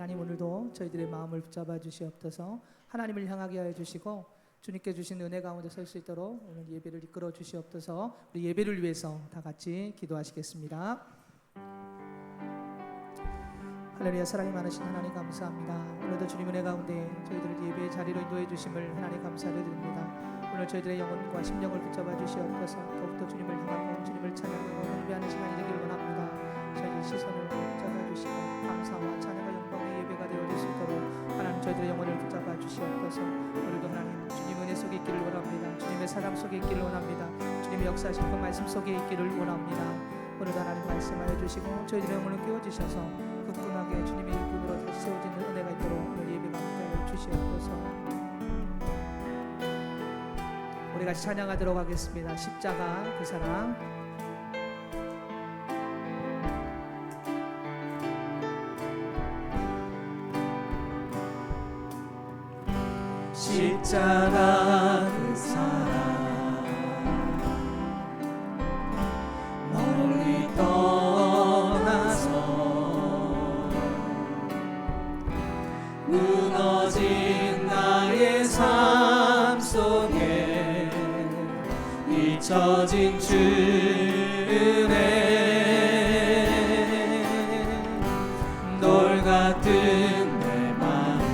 하나님 오늘도 저희들의 마음을 붙잡아 주시옵소서. 하나님을 향하게 하여 주시고 주님께 주신 은혜 가운데 설 수 있도록 오늘 예배를 이끌어 주시옵소서. 우리 예배를 위해서 다 같이 기도하시겠습니다. 할렐루야. 사랑이 많으신 하나님 감사합니다. 오늘도 주님 은혜 가운데 저희들을 예배의 자리로 인도해 주심을 하나님 감사드립니다. 오늘 저희들의 영혼과 심령을 붙잡아 주시옵소서. 더욱더 주님을 향하고 주님을 찬양하고 경배하는 시간이 되기를 원합니다. 저희 시선을 붙잡아 주시고 감사와 찬양과 영광의 예배가 되어질 수 있도록 하나님 저희들의 영혼을 붙잡아 주시옵소서. 오늘도 하나님 주님 은혜 속에 있기를 원합니다. 주님의 사랑 속에 있기를 원합니다. 주님의 역사하신 그 말씀 속에 있기를 원합니다. 오늘도 하나님 말씀하여 주시고 저희들의 영혼을 깨워주셔서 굳건하게 주님의 일꾼으로 다시 세워지는 은혜가 있도록 오늘 예배 가운데 주시옵소서. 우리 같이 찬양하도록 하겠습니다. 십자가 그 사랑. 십자가 그 사랑 멀리 떠나서 무너진 나의 삶 속에 잊혀진 주의 돌 같은 내 마음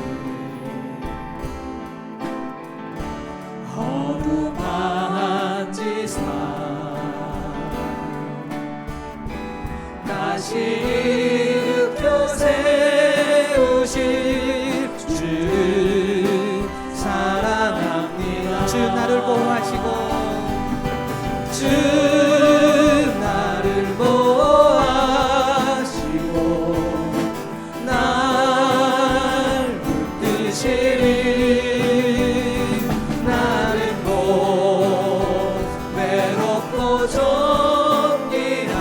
어루만지 삶 다시 일으켜 세우실 주 사랑합니다. 주 나를 보호하시고 주 나를 보호하시고 날 붙드시리 나는 곧 외롭고 존귀한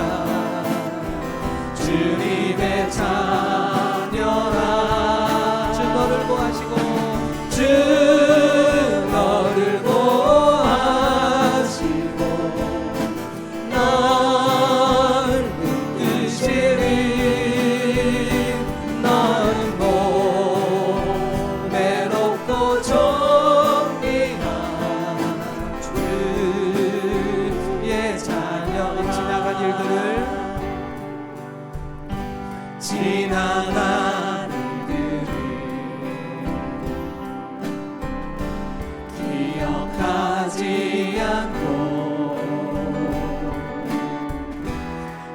주님의 자녀라. 주 너를 보호하시고 주 너를 보호하시고 날 붙드시리 너는 곧 외롭고 존귀한 주의 자녀. 지나간 일들을 지나간 일들을 기억하지 않고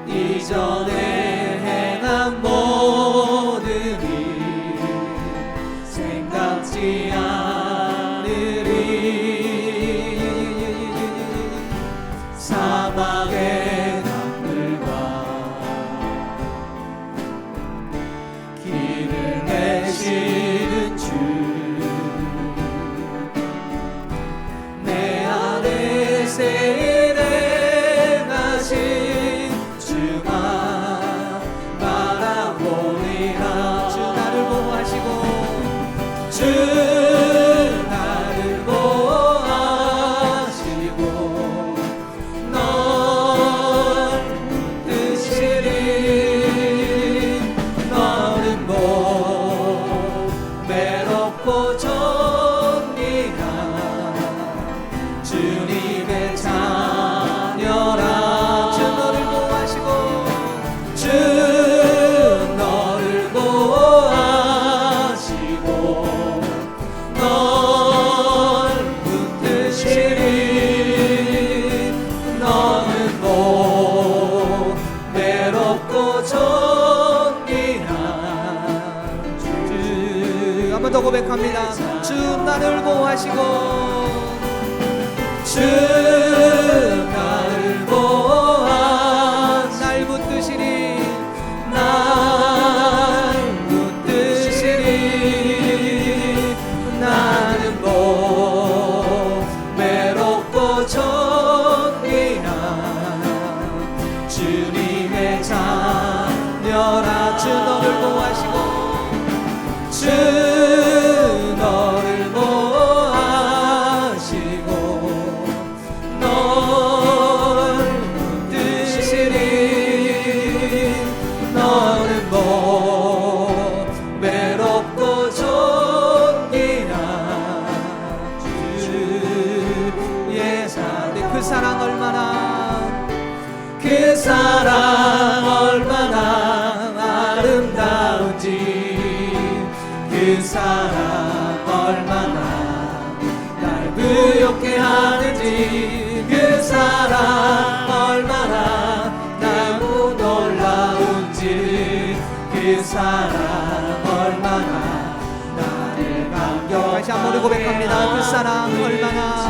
이전에 행한 모든 일 생각지 않으리. 사막의 강물과 길을 내시는 주 내 안에 새 행하신 주만 바라보리라. 주 나를 보호하시고 주 나를 보호하시고 널 붙드시리 너는 곧 외롭고 존귀한 주님의 자녀라. 주 너를 보호하시고 주 너를 보호하시고 널 붙드시리 너는 곧 외롭고 존귀한 주. 한 번 더 고백합니다. 주 나를 보호하시고 주 나를 보호하시고 날 붙드시리 날 붙드시리 나는 곧 외롭고 존귀한 주님의 자녀라. 주 너를 보호하시고 주 너를 보호하시고 널 붙드시리 너는 곧 외롭고 사랑 얼마나 아름다운지 그 사랑 얼마나 날 부욕해 하는지 그 사랑 얼마나 너무 놀라운지 그 사랑 얼마나 나를 감격하는지 다시 한번 고백합니다. 그 사랑 얼마나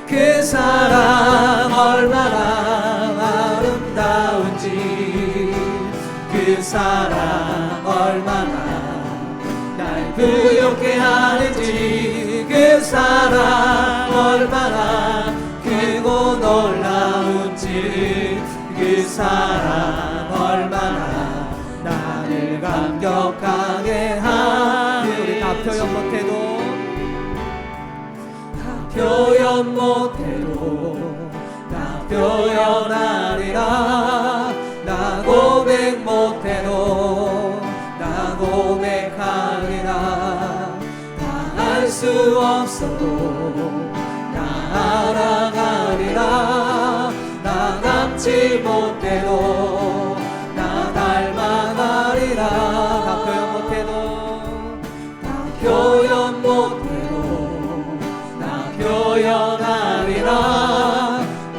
그 사랑 얼마나 아름다운지 그 사랑 얼마나 날 부욕해 하는지 그 사랑 얼마나 크고 놀라운지 그 사랑 얼마나 나를 감격하게 하는지 우리 다 표현 못해도 표현 못해도 나 표현하리라 나 고백 못해도 나 고백하리라 다 알 수 없어도 나 알아가리라 나 닮지 못해도 나 닮아가리라 다 표현 못해도 나 표현 못해도 표현하리라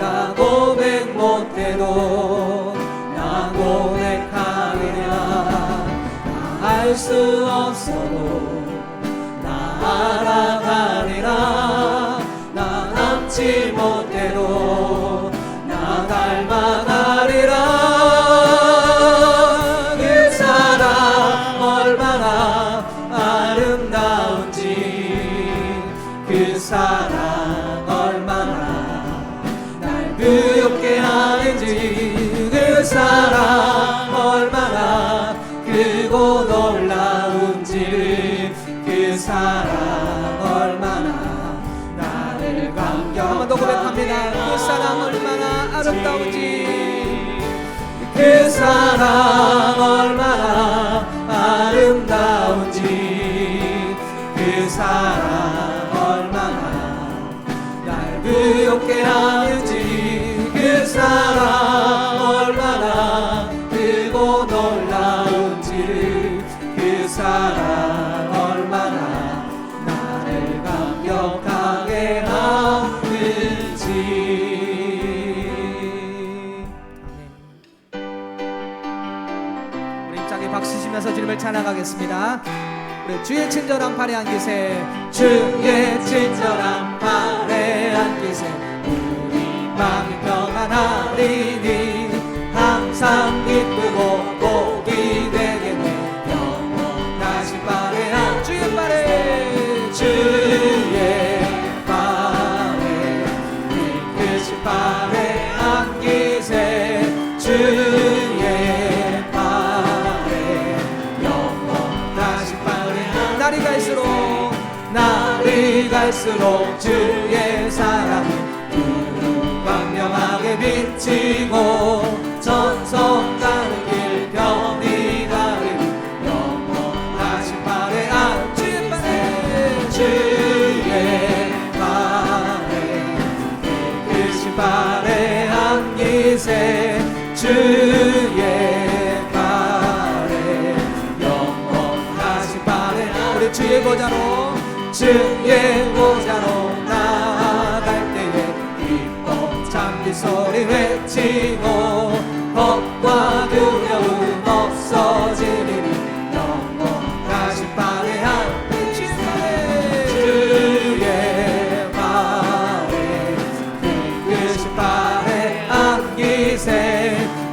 나 고백 못해도 나 고백하리라 나 알 수 없어도 나 알아가리라 나 남지 못해도 나 닮아가리라 그 사랑 얼마나 아름다운지 그 사랑 얼마나 날 부욕해 하는지 그 사랑 얼마나 크고 놀라운지 그 사랑 얼마나 나를 감격 한 번 더 고백합니다. 그 사랑 얼마나 아름다운지 그 사랑 얼마나 아름다운지 그 사랑 얼마나 날 부욕해 하는지 그 사랑 얼마나 크고 놀라운지 그 사랑 얼마나 나를 감격하게 하는지 우리 힘차게 박수 치면서 주님을 찬양하겠습니다. 우리 주의 친절한 팔에 안기세 주의 친절한 팔에 안기세 우리 마음이 평안하리니 항상 기쁘고 복이 되겠네 영원하신 팔에 안 주의 팔에 주의 팔에 이끄신 팔에 안기세 주의 팔에 영원하신 팔에 날이 갈수록 날이 갈수록 주의 사랑이 광명하게 비치고 전성 가는 길 편히 가리니 영원하신 팔에 안 주의 팔에 주의 팔에 이끄신 팔에 안기세 주의 팔에 영원하신 팔에 우리 주의 보좌로 주의 보좌로 나갈 때에 기뻐 찬미 소리 외치고 겁과 두려움 없어지리니 영원하신 팔에 한 주의 팔에 주의 팔에 이끄신 팔에 안기세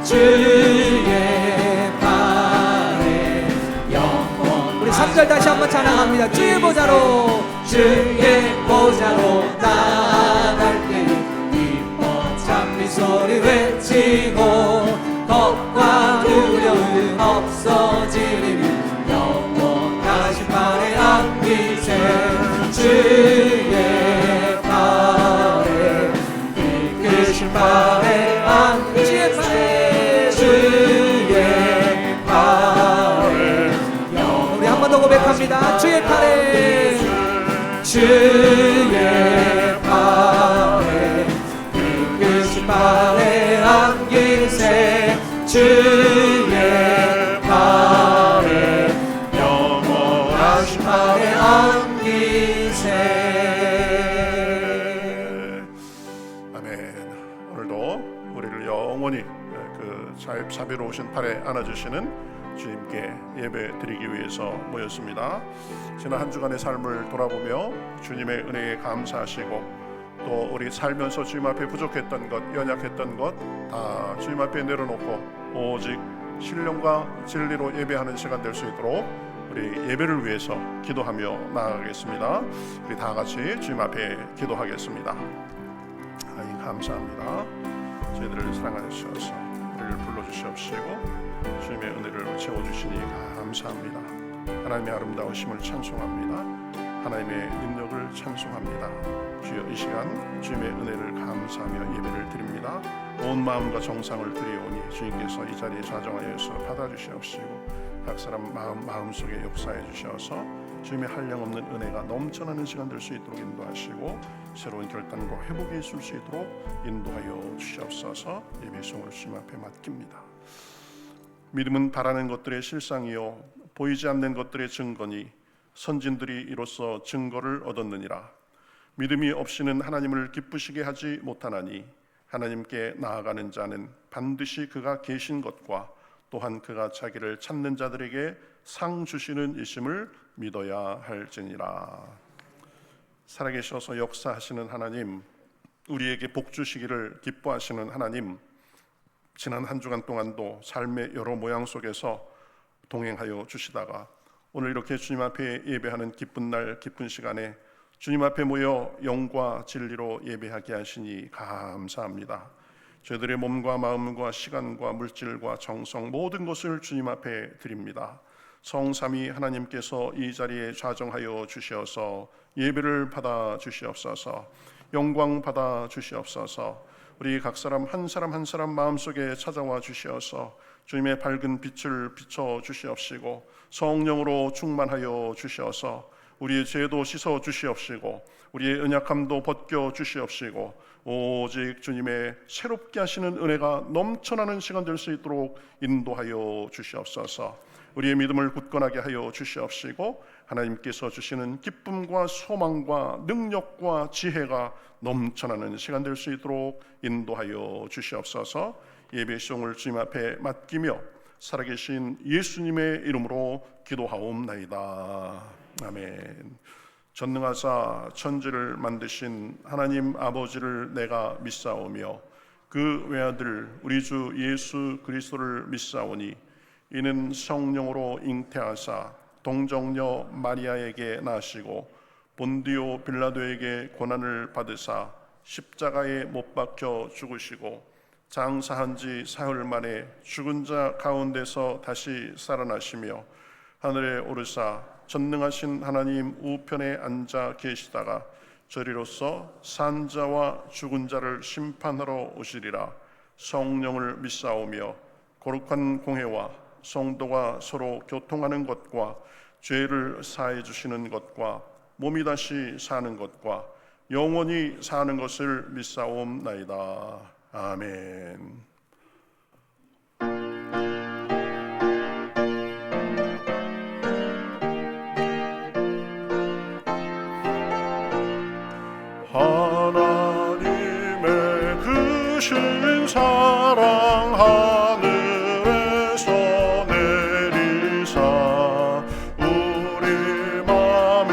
주의 팔에 영원 우리 3절 다시 한번 찬양합니다. 주의 보좌로 주의 보좌로 나갈 때 기뻐 찬미 소리 외치고 겁과 두려움 없어지리니 영원하신 팔에 안기세 주의 팔에 이끄신 팔에 안기세 주의 팔에 우리 한 번 더 고백합니다. 주의 팔에 주의 팔에 이끄신 팔에 안기세 주의 팔에 영원하신 팔에 안기세. 아멘. 오늘도 우리를 영원히 그 자비로우신 팔에 안아주시는 주님께 예배 드리기 위해서 모였습니다. 지난 한 주간의 삶을 돌아보며 주님의 은혜에 감사하시고 또 우리 살면서 주님 앞에 부족했던 것, 연약했던 것 다 주님 앞에 내려놓고 오직 신령과 진리로 예배하는 시간 될 수 있도록 우리 예배를 위해서 기도하며 나아가겠습니다. 우리 다 같이 주님 앞에 기도하겠습니다. 하나님 감사합니다. 저희들을 사랑하여 주셔서 우리를 불러주시옵시고 주님의 은혜를 채워주시니 감사합니다. 하나님의 아름다우심을 찬송합니다. 하나님의 능력을 찬송합니다. 주여 이 시간 주님의 은혜를 감사하며 예배를 드립니다. 온 마음과 정성을 드리오니 주님께서 이 자리에 좌정하여서 받아주시옵시고 각 사람 마음속에 역사해 주셔서 주님의 한량없는 은혜가 넘쳐나는 시간 될 수 있도록 인도하시고 새로운 결단과 회복이 있을 수 있도록 인도하여 주시옵소서. 예배 송을 주님 앞에 맡깁니다. 믿음은 바라는 것들의 실상이요 보이지 않는 것들의 증거니 선진들이 이로써 증거를 얻었느니라. 믿음이 없이는 하나님을 기쁘시게 하지 못하나니 하나님께 나아가는 자는 반드시 그가 계신 것과 또한 그가 자기를 찾는 자들에게 상 주시는 이심을 믿어야 할지니라. 살아계셔서 역사하시는 하나님, 우리에게 복 주시기를 기뻐하시는 하나님, 지난 한 주간 동안도 삶의 여러 모양 속에서 동행하여 주시다가 오늘 이렇게 주님 앞에 예배하는 기쁜 날 기쁜 시간에 주님 앞에 모여 영과 진리로 예배하게 하시니 감사합니다. 저희들의 몸과 마음과 시간과 물질과 정성 모든 것을 주님 앞에 드립니다. 성삼위 하나님께서 이 자리에 좌정하여 주시어서 예배를 받아 주시옵소서. 영광 받아 주시옵소서. 우리 각 사람 한 사람 마음속에 찾아와 주시어서 주님의 밝은 빛을 비춰 주시옵시고 성령으로 충만하여 주시어서 우리의 죄도 씻어 주시옵시고 우리의 연약함도 벗겨 주시옵시고 오직 주님의 새롭게 하시는 은혜가 넘쳐나는 시간 될 수 있도록 인도하여 주시옵소서. 우리의 믿음을 굳건하게 하여 주시옵시고 하나님께서 주시는 기쁨과 소망과 능력과 지혜가 넘쳐나는 시간 될 수 있도록 인도하여 주시옵소서. 예배 시종을 주님 앞에 맡기며 살아계신 예수님의 이름으로 기도하옵나이다. 아멘. 전능하사 천지를 만드신 하나님 아버지를 내가 믿사오며 그 외아들 우리 주 예수 그리스도를 믿사오니 이는 성령으로 잉태하사 동정녀 마리아에게 나시고 본디오 빌라도에게 고난을 받으사 십자가에 못 박혀 죽으시고 장사한 지 사흘 만에 죽은 자 가운데서 다시 살아나시며 하늘에 오르사 전능하신 하나님 우편에 앉아 계시다가 저리로서 산 자와 죽은 자를 심판하러 오시리라. 성령을 믿사오며 거룩한 공회와 성도가 서로 교통하는 것과 죄를 사해 주시는 것과 몸이 다시 사는 것과 영원히 사는 것을 믿사옵나이다. 아멘. 하나님의 크신 사랑 하늘에서 내리사 우리 맘에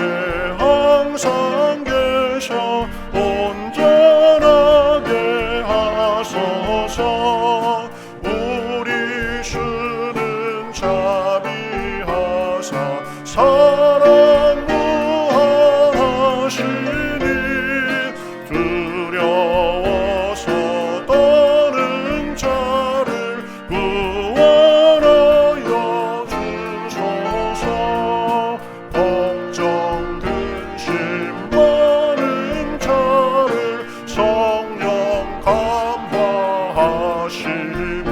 항상 계셔 온전하게 하소서. 우리 주는 자비하사 사랑 무한하시니 두려워서 떠는 자를 구원하여 주소서. 걱정 근심 많은 자를 성령 감화하시며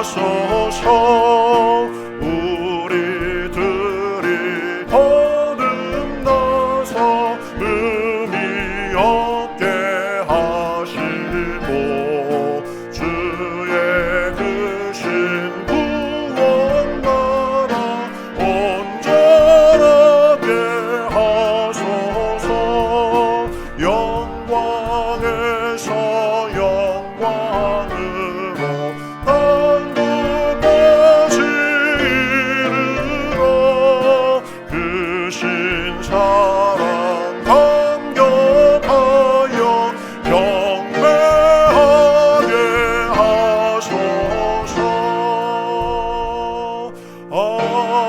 하소서. 우리들이 거듭나서 의미 없게 하시고 주의 크신 구원 나라 온전하게 하소서. 영광에서 영광으로 땅끝까지 이르러 크신 사랑 감격하여 경배하게 하소서. 아멘.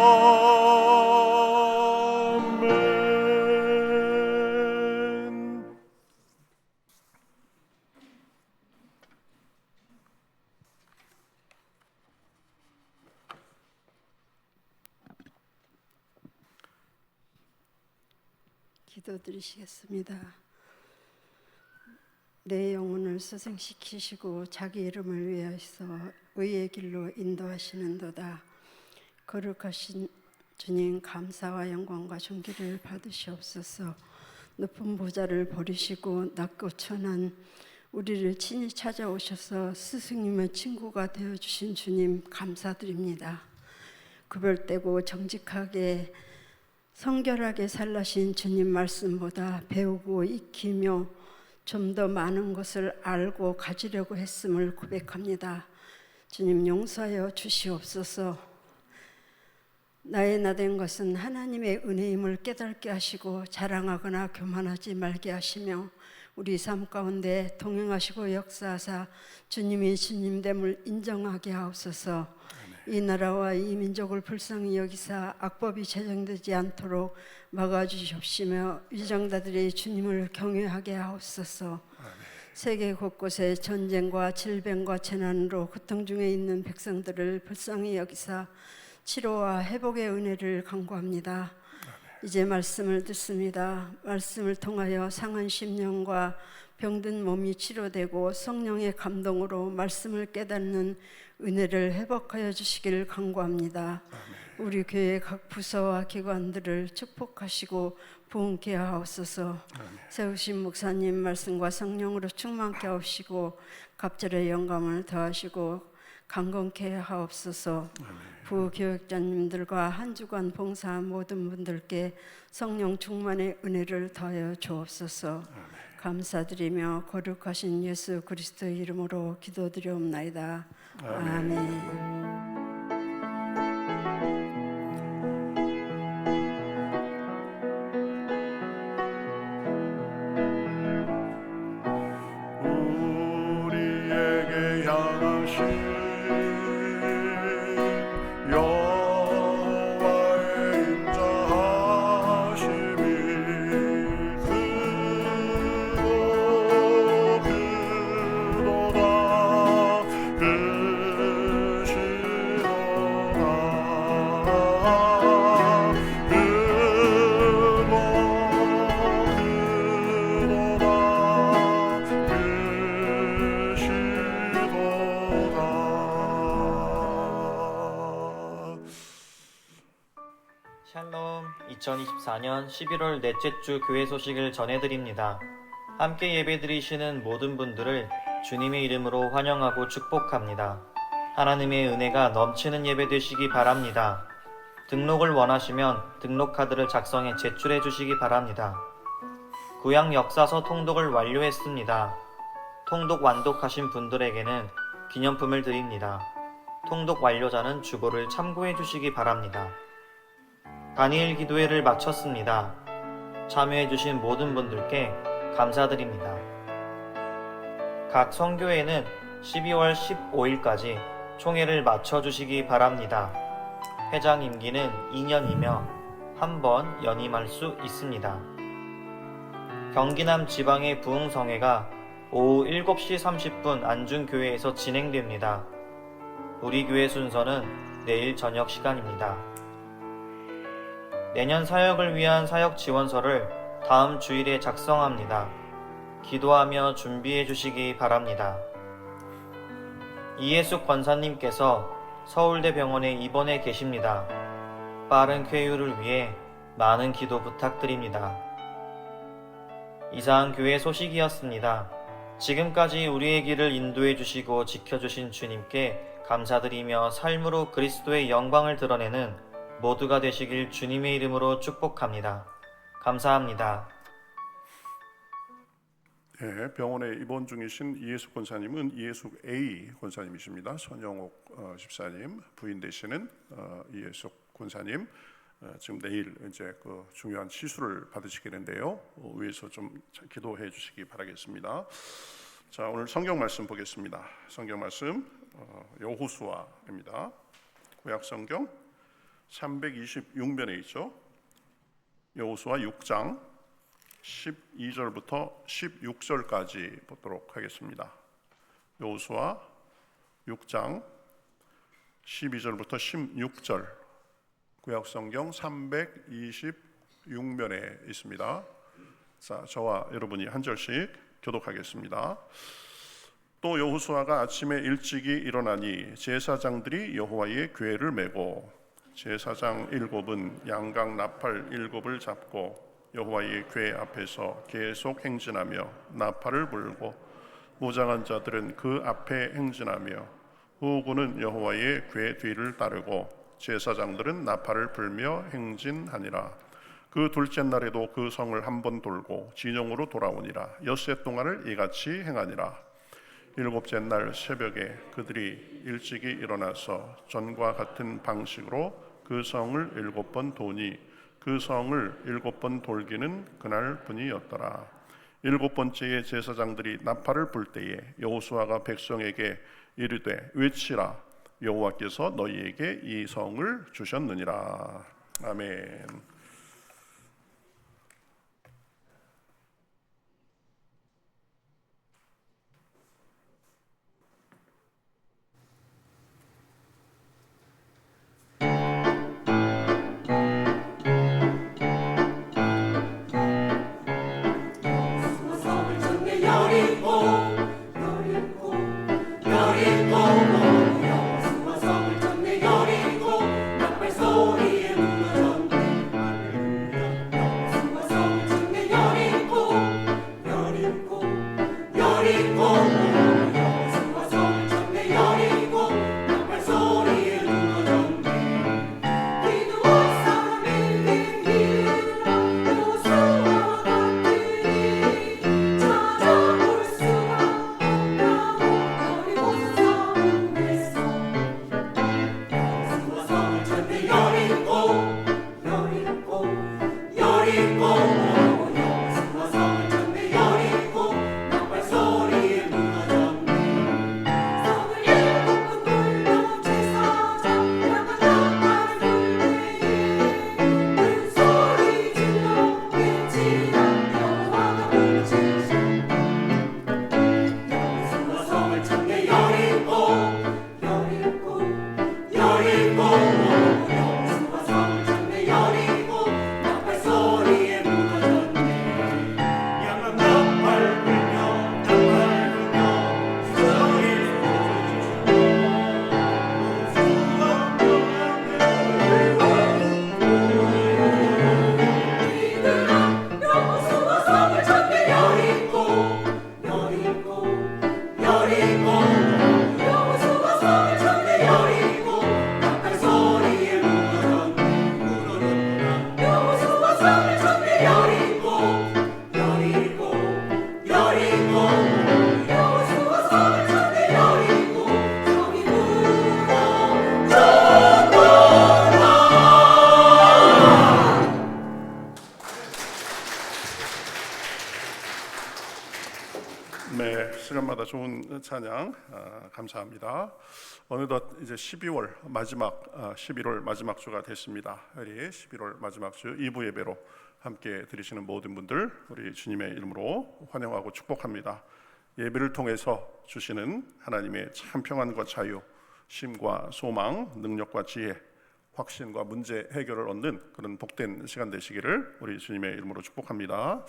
기도드리시겠습니다. 내 영혼을 소생시키시고 자기 이름을 위하여서 의의 길로 인도하시는도다. 거룩하신 주님, 감사와 영광과 존귀를 받으시옵소서. 높은 보좌를 버리시고 낮고 천한 우리를 친히 찾아오셔서 스승님의 친구가 되어주신 주님 감사드립니다. 구별되고 정직하게 성결하게 살라신 주님 말씀보다 배우고 익히며 좀 더 많은 것을 알고 가지려고 했음을 고백합니다. 주님 용서하여 주시옵소서. 나의 나된 것은 하나님의 은혜임을 깨닫게 하시고 자랑하거나 교만하지 말게 하시며 우리 삶 가운데 동행하시고 역사하사 주님이 주님됨을 인정하게 하옵소서. 이 나라와 이 민족을 불쌍히 여기사 악법이 제정되지 않도록 막아주시옵시며 위정자들이 주님을 경외하게 하옵소서. 세계 곳곳에 전쟁과 질병과 재난으로 고통 중에 있는 백성들을 불쌍히 여기사 치료와 회복의 은혜를 간구합니다. 이제 말씀을 듣습니다. 말씀을 통하여 상한 심령과 병든 몸이 치료되고 성령의 감동으로 말씀을 깨닫는 은혜를 회복하여 주시기를 간구합니다. 우리 교회 각 부서와 기관들을 축복하시고 부흥케 하옵소서. 세우신 목사님 말씀과 성령으로 충만케 하옵시고 갑절의 영감을 더하시고 강건케 하옵소서. 부교육자님들과 한 주간 봉사한 모든 분들께 성령 충만의 은혜를 더하여 주옵소서. 감사드리며 거룩하신 예수 그리스도의 이름으로 기도드리옵나이다. 아멘. 우리에게 향하신 여호와의 인자하심이 크도다 샬롬. 2024년 11월 넷째 주 교회 소식을 전해드립니다. 함께 예배드리시는 모든 분들을 주님의 이름으로 환영하고 축복합니다. 하나님의 은혜가 넘치는 예배 되시기 바랍니다. 등록을 원하시면 등록카드를 작성해 제출해 주시기 바랍니다. 구약 역사서 통독을 완료했습니다. 통독 완독하신 분들에게는 기념품을 드립니다. 통독 완료자는 주보를 참고해 주시기 바랍니다. 다니엘 기도회를 마쳤습니다. 참여해 주신 모든 분들께 감사드립니다. 각 선교회는 12월 15일까지 총회를 마쳐 주시기 바랍니다. 회장 임기는 2년이며 한 번 연임할 수 있습니다. 경기남 지방의 부흥성회가 오후 7시 30분 안중교회에서 진행됩니다. 우리 교회 순서는 내일 저녁 시간입니다. 내년 사역을 위한 사역 지원서를 다음 주일에 작성합니다. 기도하며 준비해 주시기 바랍니다. 이예숙 권사님께서 서울대병원에 입원해 계십니다. 빠른 쾌유를 위해 많은 기도 부탁드립니다. 이상 교회 소식이었습니다. 지금까지 우리의 길을 인도해 주시고 지켜주신 주님께 감사드리며 삶으로 그리스도의 영광을 드러내는 모두가 되시길 주님의 이름으로 축복합니다. 감사합니다. 네, 병원에 입원 중이신 이예숙 권사님은 이예숙 A 권사님이십니다. 손영옥 집사님 부인 되시는 이예숙 권사님 지금 내일 이제 그 중요한 시술을 받으시게 된대요. 위에서 좀 기도해 주시기 바라겠습니다. 자, 오늘 성경 말씀 보겠습니다. 성경 말씀 여호수아입니다. 구약 성경 326면에 있죠. 여호수아 6장 12절부터 16절까지 보도록 하겠습니다. 여호수아 6장 12절부터 16절 구약 성경 326면에 있습니다. 자, 저와 여러분이 한 절씩 교독하겠습니다. 또 여호수아가 아침에 일찍이 일어나니 제사장들이 여호와의 궤를 메고 제사장 7은 양각 나팔 7을 잡고 여호와의 궤 앞에서 계속 행진하며 나팔을 불고 무장한 자들은 그 앞에 행진하며 후군은 여호와의 궤 뒤를 따르고 제사장들은 나팔을 불며 행진하니라. 그 둘째 날에도 그 성을 한 번 돌고 진영으로 돌아오니라. 엿새 동안을 이같이 행하니라. 일곱째 날 새벽에 그들이 일찍이 일어나서 전과 같은 방식으로 그 성을 7번 도니 그 성을 7번 돌기는 그날 뿐이었더라. 7번째에 제사장들이 나팔을 불 때에 여호수아가 백성에게 이르되 외치라. 여호와께서 너희에게 이 성을 주셨느니라. 아멘. 시간마다 좋은 찬양 감사합니다. 어느덧 이제 12월 마지막 11월 마지막 주가 됐습니다. 우리 11월 마지막 주 2부 예배로 함께 드리시는 모든 분들 우리 주님의 이름으로 환영하고 축복합니다. 예배를 통해서 주시는 하나님의 참 평안과 자유, 쉼과 소망, 능력과 지혜, 확신과 문제 해결을 얻는 그런 복된 시간 되시기를 우리 주님의 이름으로 축복합니다.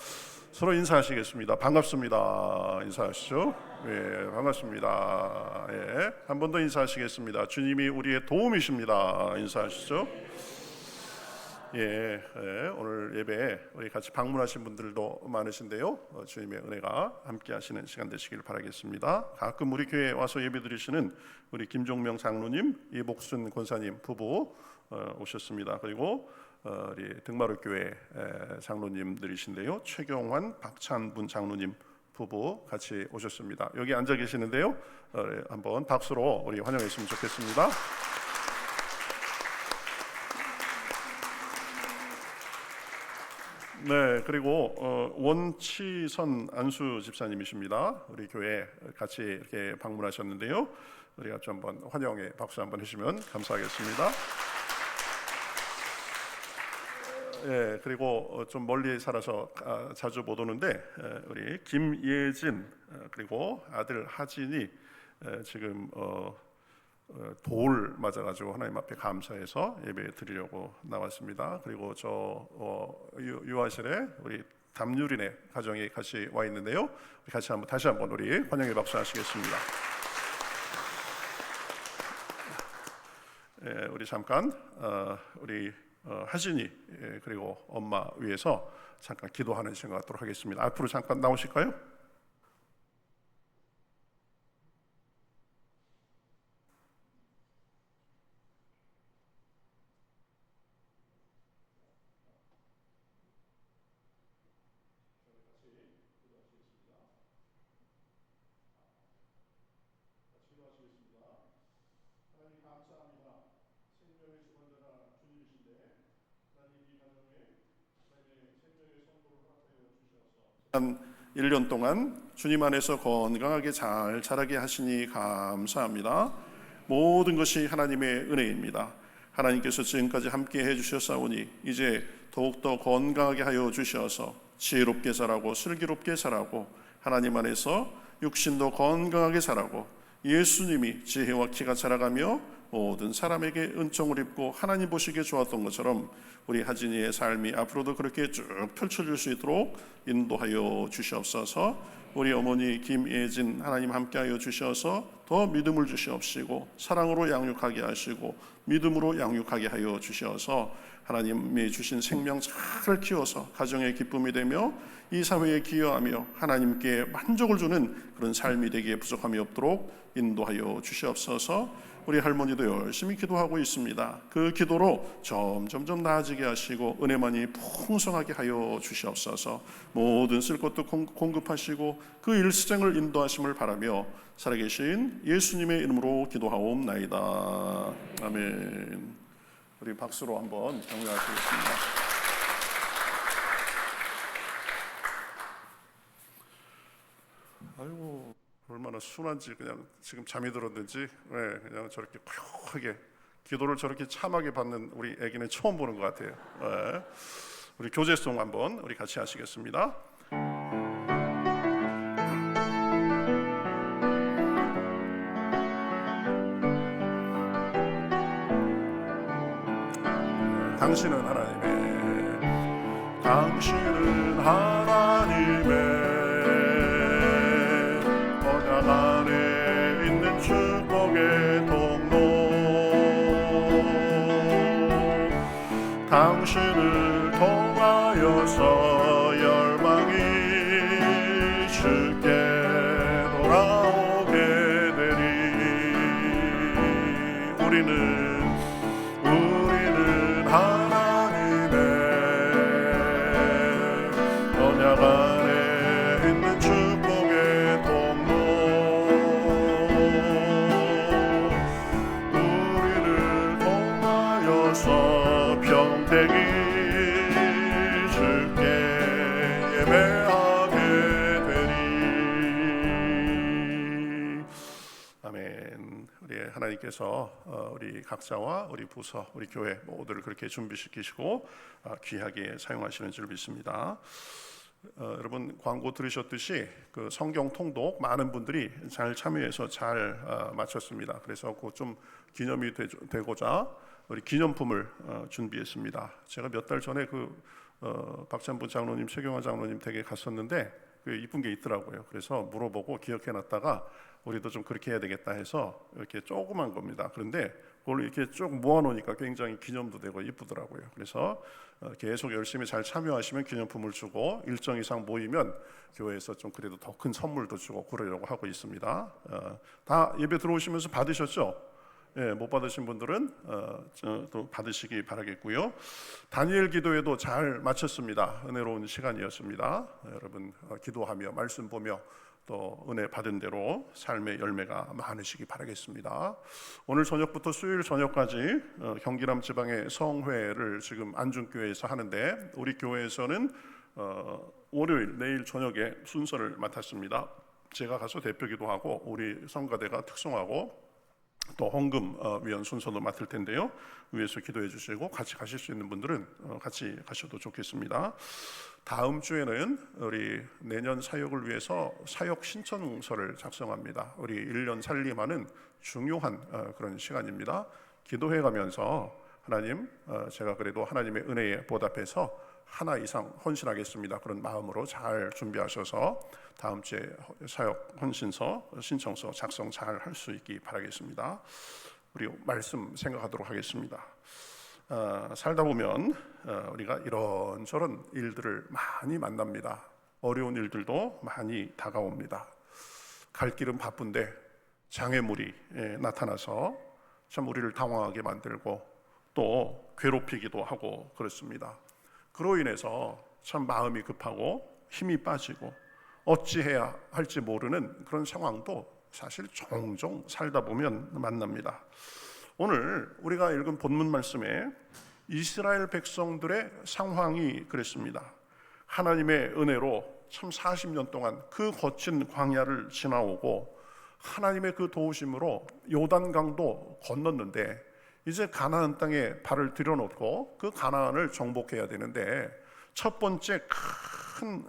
서로 인사하시겠습니다. 반갑습니다. 인사하시죠. 예, 반갑습니다. 예, 한 번 더 인사하시겠습니다. 주님이 우리의 도움이십니다. 인사하시죠. 예, 오늘 예배에 우리 같이 방문하신 분들도 많으신데요. 주님의 은혜가 함께 하시는 시간 되시길 바라겠습니다. 가끔 우리 교회에 와서 예배 드리시는 우리 김종명 장로님, 이복순 권사님 부부 오셨습니다. 그리고 우리 등마루 교회 장로님들이신데요. 최경환, 박찬분 장로님 부부 같이 오셨습니다. 여기 앉아 계시는데요. 한번 박수로 우리 환영했으면 좋겠습니다. 네, 그리고 원치선 안수 집사님이십니다. 우리 교회 같이 이렇게 방문하셨는데요. 우리 같이 한번 환영의 박수 한번 해주시면 감사하겠습니다. 예, 그리고 좀 멀리 살아서 자주 못 오는데 우리 김예진 그리고 아들 하진이 지금 돌 맞아가지고 하나님 앞에 감사해서 예배 드리려고 나왔습니다. 그리고 저 유아실에 우리 담유린의 가정이 같이 와 있는데요. 같이 한번 다시 한번 우리 환영의 박수 하시겠습니다. 예, 우리 잠깐 우리 하진이 그리고 엄마 위해서 잠깐 기도하는 시간 갖도록 하겠습니다. 앞으로 잠깐 나오실까요? 한 1년 동안 주님 안에서 건강하게 잘 자라게 하시니 감사합니다. 모든 것이 하나님의 은혜입니다. 하나님께서 지금까지 함께 해주셨사오니 이제 더욱더 건강하게 하여 주셔서 지혜롭게 자라고 슬기롭게 자라고 하나님 안에서 육신도 건강하게 자라고 예수님이 지혜와 키가 자라가며 모든 사람에게 은총을 입고 하나님 보시기에 좋았던 것처럼 우리 하진이의 삶이 앞으로도 그렇게 쭉 펼쳐질 수 있도록 인도하여 주시옵소서. 우리 어머니 김예진 하나님 함께하여 주셔서 더 믿음을 주시옵시고 사랑으로 양육하게 하시고 믿음으로 양육하게 하여 주셔서 하나님이 주신 생명 잘 키워서 가정의 기쁨이 되며 이 사회에 기여하며 하나님께 만족을 주는 그런 삶이 되기에 부족함이 없도록 인도하여 주시옵소서. 우리 할머니도 열심히 기도하고 있습니다. 그 기도로 점점점 나아지게 하시고 은혜만이 풍성하게 하여 주시옵소서. 모든 쓸 것도 공급하시고 그 일생을 인도하심을 바라며 살아계신 예수님의 이름으로 기도하옵나이다. 아멘. 우리 박수로 한번 격려하시겠습니다. 아이고, 얼마나 순한지 그냥 지금 잠이 들었는지 그냥 저렇게 고요하게 기도를 저렇게 참하게 받는 우리 애기는 처음 보는 것 같아요. 우리 교제송 한번 우리 같이 하시겠습니다. 당신은 하나님의 당신은 하나님의 언약 안에 있는 축복의 통로 당신을 통하여서 열방이 주께 돌아오게 되리. 우리는 하나님의 언약 안에 있는 축복의 통로 우리를 통하여서 평생이 주께 예배하게 되리. 아멘. 우리 하나님께서 우리 각자와 우리 부서, 우리 교회 모두를 그렇게 준비시키시고 귀하게 사용하시는 줄 믿습니다. 여러분 광고 들으셨듯이 그 성경 통독 많은 분들이 잘 참여해서 잘 마쳤습니다. 그래서 그 좀 기념이 되고자 우리 기념품을 준비했습니다. 제가 몇 달 전에 박찬부 장로님, 최경화 장로님 댁에 갔었는데 이쁜 게 있더라고요. 그래서 물어보고 기억해놨다가 우리도 좀 그렇게 해야 되겠다 해서 이렇게 조그만 겁니다. 그런데 그걸 이렇게 쭉 모아놓으니까 굉장히 기념도 되고 이쁘더라고요. 그래서 계속 열심히 잘 참여하시면 기념품을 주고 일정 이상 모이면 교회에서 좀 그래도 더 큰 선물도 주고 그러려고 하고 있습니다. 다 예배 들어오시면서 받으셨죠? 예, 못 받으신 분들은 또 받으시기 바라겠고요. 다니엘 기도회도 잘 마쳤습니다. 은혜로운 시간이었습니다. 여러분 기도하며 말씀 보며 또 은혜 받은 대로 삶의 열매가 많으시기 바라겠습니다. 오늘 저녁부터 수요일 저녁까지 경기남 지방의 성회를 지금 안중교회에서 하는데 우리 교회에서는 월요일 내일 저녁에 순서를 맡았습니다. 제가 가서 대표기도 하고 우리 성가대가 특송하고 또 헌금 위원 순서도 맡을 텐데요. 위에서 기도해 주시고 같이 가실 수 있는 분들은 같이 가셔도 좋겠습니다. 다음 주에는 우리 내년 사역을 위해서 사역 신청서를 작성합니다. 우리 1년 살림하는 중요한 그런 시간입니다. 기도해 가면서 하나님, 제가 그래도 하나님의 은혜에 보답해서 하나 이상 헌신하겠습니다. 그런 마음으로 잘 준비하셔서 다음 주에 사역 헌신서 신청서 작성 잘 할 수 있기 바라겠습니다. 우리 말씀 생각하도록 하겠습니다. 살다 보면 우리가 이런저런 일들을 많이 만납니다. 어려운 일들도 많이 다가옵니다. 갈 길은 바쁜데 장애물이 나타나서 참 우리를 당황하게 만들고 또 괴롭히기도 하고 그렇습니다. 그로 인해서 참 마음이 급하고 힘이 빠지고 어찌해야 할지 모르는 그런 상황도 사실 종종 살다 보면 만납니다. 오늘 우리가 읽은 본문 말씀에 이스라엘 백성들의 상황이 그랬습니다. 하나님의 은혜로 참 40년 동안 그 거친 광야를 지나오고 하나님의 그 도우심으로 요단강도 건넜는데 이제 가나안 땅에 발을 들여놓고 그 가나안을 정복해야 되는데 첫 번째 큰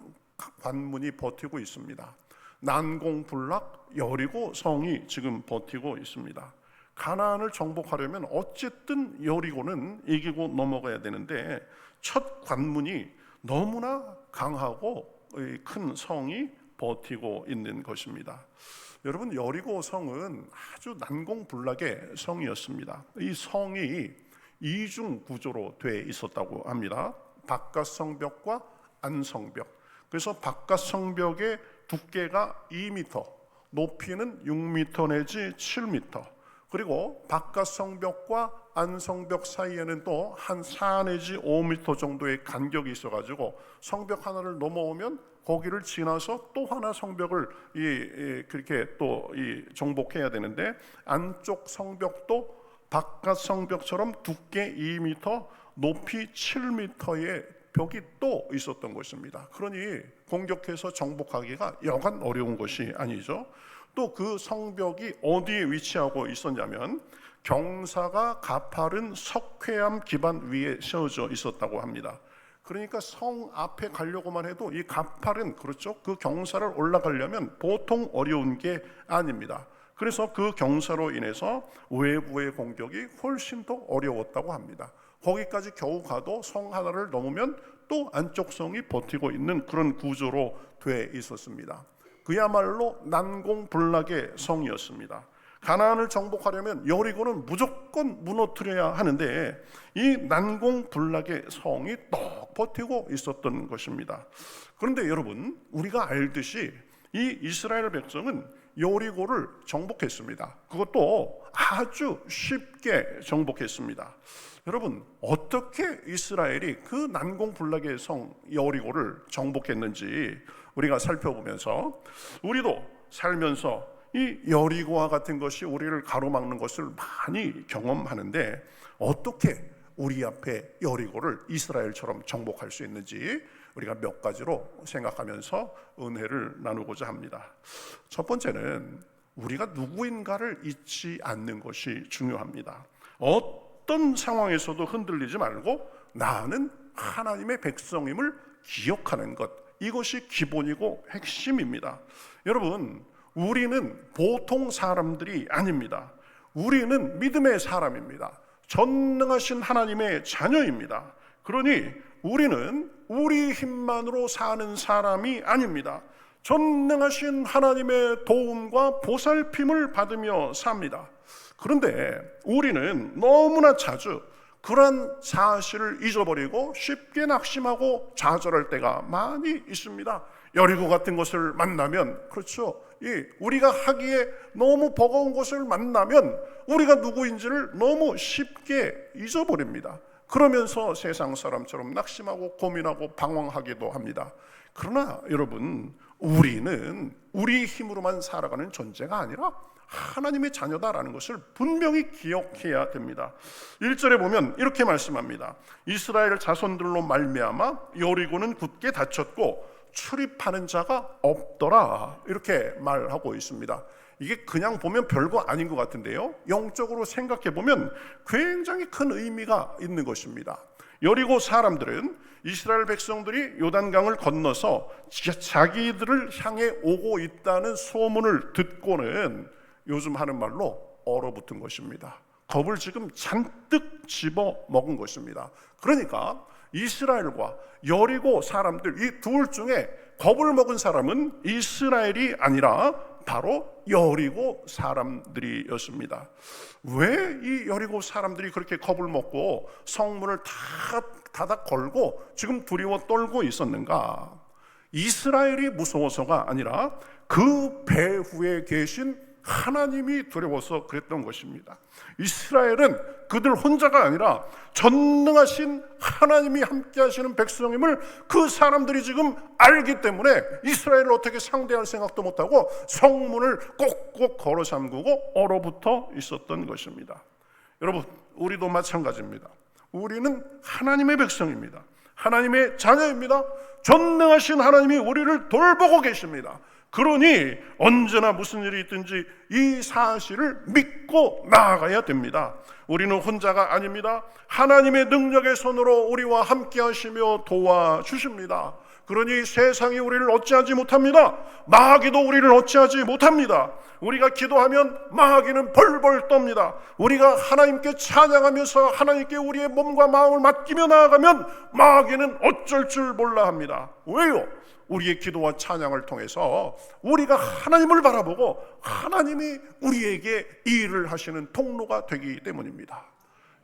관문이 버티고 있습니다. 난공불락 여리고 성이 지금 버티고 있습니다. 가나안을 정복하려면 어쨌든 여리고는 이기고 넘어가야 되는데 첫 관문이 너무나 강하고 큰 성이 버티고 있는 것입니다. 여러분, 여리고 성은 아주 난공불락의 성이었습니다. 이 성이 이중 구조로 돼 있었다고 합니다. 바깥 성벽과 안 성벽. 그래서 바깥 성벽의 두께가 2m, 높이는 6m 내지 7m. 그리고 바깥 성벽과 안 성벽 사이에는 또 한 4 내지 5m 정도의 간격이 있어가지고 성벽 하나를 넘어오면 거기를 지나서 또 하나 성벽을 그렇게 또 정복해야 되는데 안쪽 성벽도 바깥 성벽처럼 두께 2m, 높이 7m의 벽이 또 있었던 것입니다. 그러니 공격해서 정복하기가 여간 어려운 것이 아니죠. 또 그 성벽이 어디에 위치하고 있었냐면 경사가 가파른 석회암 기반 위에 세워져 있었다고 합니다. 그러니까 성 앞에 가려고만 해도 이 가파른, 그렇죠? 그 경사를 올라가려면 보통 어려운 게 아닙니다. 그래서 그 경사로 인해서 외부의 공격이 훨씬 더 어려웠다고 합니다. 거기까지 겨우 가도 성 하나를 넘으면 또 안쪽 성이 버티고 있는 그런 구조로 돼 있었습니다. 그야말로 난공불락의 성이었습니다. 가나안을 정복하려면 여리고는 무조건 무너뜨려야 하는데 이 난공불락의 성이 떡 버티고 있었던 것입니다. 그런데 여러분, 우리가 알듯이 이 이스라엘 백성은 여리고를 정복했습니다. 그것도 아주 쉽게 정복했습니다. 여러분, 어떻게 이스라엘이 그 난공불락의 성 여리고를 정복했는지 우리가 살펴보면서 우리도 살면서 이 여리고와 같은 것이 우리를 가로막는 것을 많이 경험하는데 어떻게 우리 앞에 여리고를 이스라엘처럼 정복할 수 있는지 우리가 몇 가지로 생각하면서 은혜를 나누고자 합니다. 첫 번째는 우리가 누구인가를 잊지 않는 것이 중요합니다. 어떤 상황에서도 흔들리지 말고 나는 하나님의 백성임을 기억하는 것, 이것이 기본이고 핵심입니다. 여러분, 우리는 보통 사람들이 아닙니다. 우리는 믿음의 사람입니다. 전능하신 하나님의 자녀입니다. 그러니 우리는 우리 힘만으로 사는 사람이 아닙니다. 전능하신 하나님의 도움과 보살핌을 받으며 삽니다. 그런데 우리는 너무나 자주 그러한 사실을 잊어버리고 쉽게 낙심하고 좌절할 때가 많이 있습니다. 여리고 같은 것을 만나면, 그렇죠, 우리가 하기에 너무 버거운 것을 만나면 우리가 누구인지를 너무 쉽게 잊어버립니다. 그러면서 세상 사람처럼 낙심하고 고민하고 방황하기도 합니다. 그러나 여러분, 우리는 우리 힘으로만 살아가는 존재가 아니라 하나님의 자녀다라는 것을 분명히 기억해야 됩니다. 1절에 보면 이렇게 말씀합니다. 이스라엘 자손들로 말미암아 여리고는 굳게 닫혔고 출입하는 자가 없더라, 이렇게 말하고 있습니다. 이게 그냥 보면 별거 아닌 것 같은데요, 영적으로 생각해 보면 굉장히 큰 의미가 있는 것입니다. 여리고 사람들은 이스라엘 백성들이 요단강을 건너서 자기들을 향해 오고 있다는 소문을 듣고는 요즘 하는 말로 얼어붙은 것입니다. 겁을 지금 잔뜩 집어먹은 것입니다. 그러니까 이스라엘과 여리고 사람들, 이 둘 중에 겁을 먹은 사람은 이스라엘이 아니라 바로 여리고 사람들이었습니다. 왜 이 여리고 사람들이 그렇게 겁을 먹고 성문을 닫아 걸고 지금 두려워 떨고 있었는가? 이스라엘이 무서워서가 아니라 그 배후에 계신 하나님이 두려워서 그랬던 것입니다. 이스라엘은 그들 혼자가 아니라 전능하신 하나님이 함께 하시는 백성임을 그 사람들이 지금 알기 때문에 이스라엘을 어떻게 상대할 생각도 못하고 성문을 꼭꼭 걸어 잠그고 얼어붙어 있었던 것입니다. 여러분, 우리도 마찬가지입니다. 우리는 하나님의 백성입니다. 하나님의 자녀입니다. 전능하신 하나님이 우리를 돌보고 계십니다. 그러니 언제나 무슨 일이 있든지 이 사실을 믿고 나아가야 됩니다. 우리는 혼자가 아닙니다. 하나님의 능력의 손으로 우리와 함께 하시며 도와주십니다. 그러니 세상이 우리를 어찌하지 못합니다. 마귀도 우리를 어찌하지 못합니다. 우리가 기도하면 마귀는 벌벌 떱니다. 우리가 하나님께 찬양하면서 하나님께 우리의 몸과 마음을 맡기며 나아가면 마귀는 어쩔 줄 몰라 합니다. 왜요? 우리의 기도와 찬양을 통해서 우리가 하나님을 바라보고 하나님이 우리에게 일을 하시는 통로가 되기 때문입니다.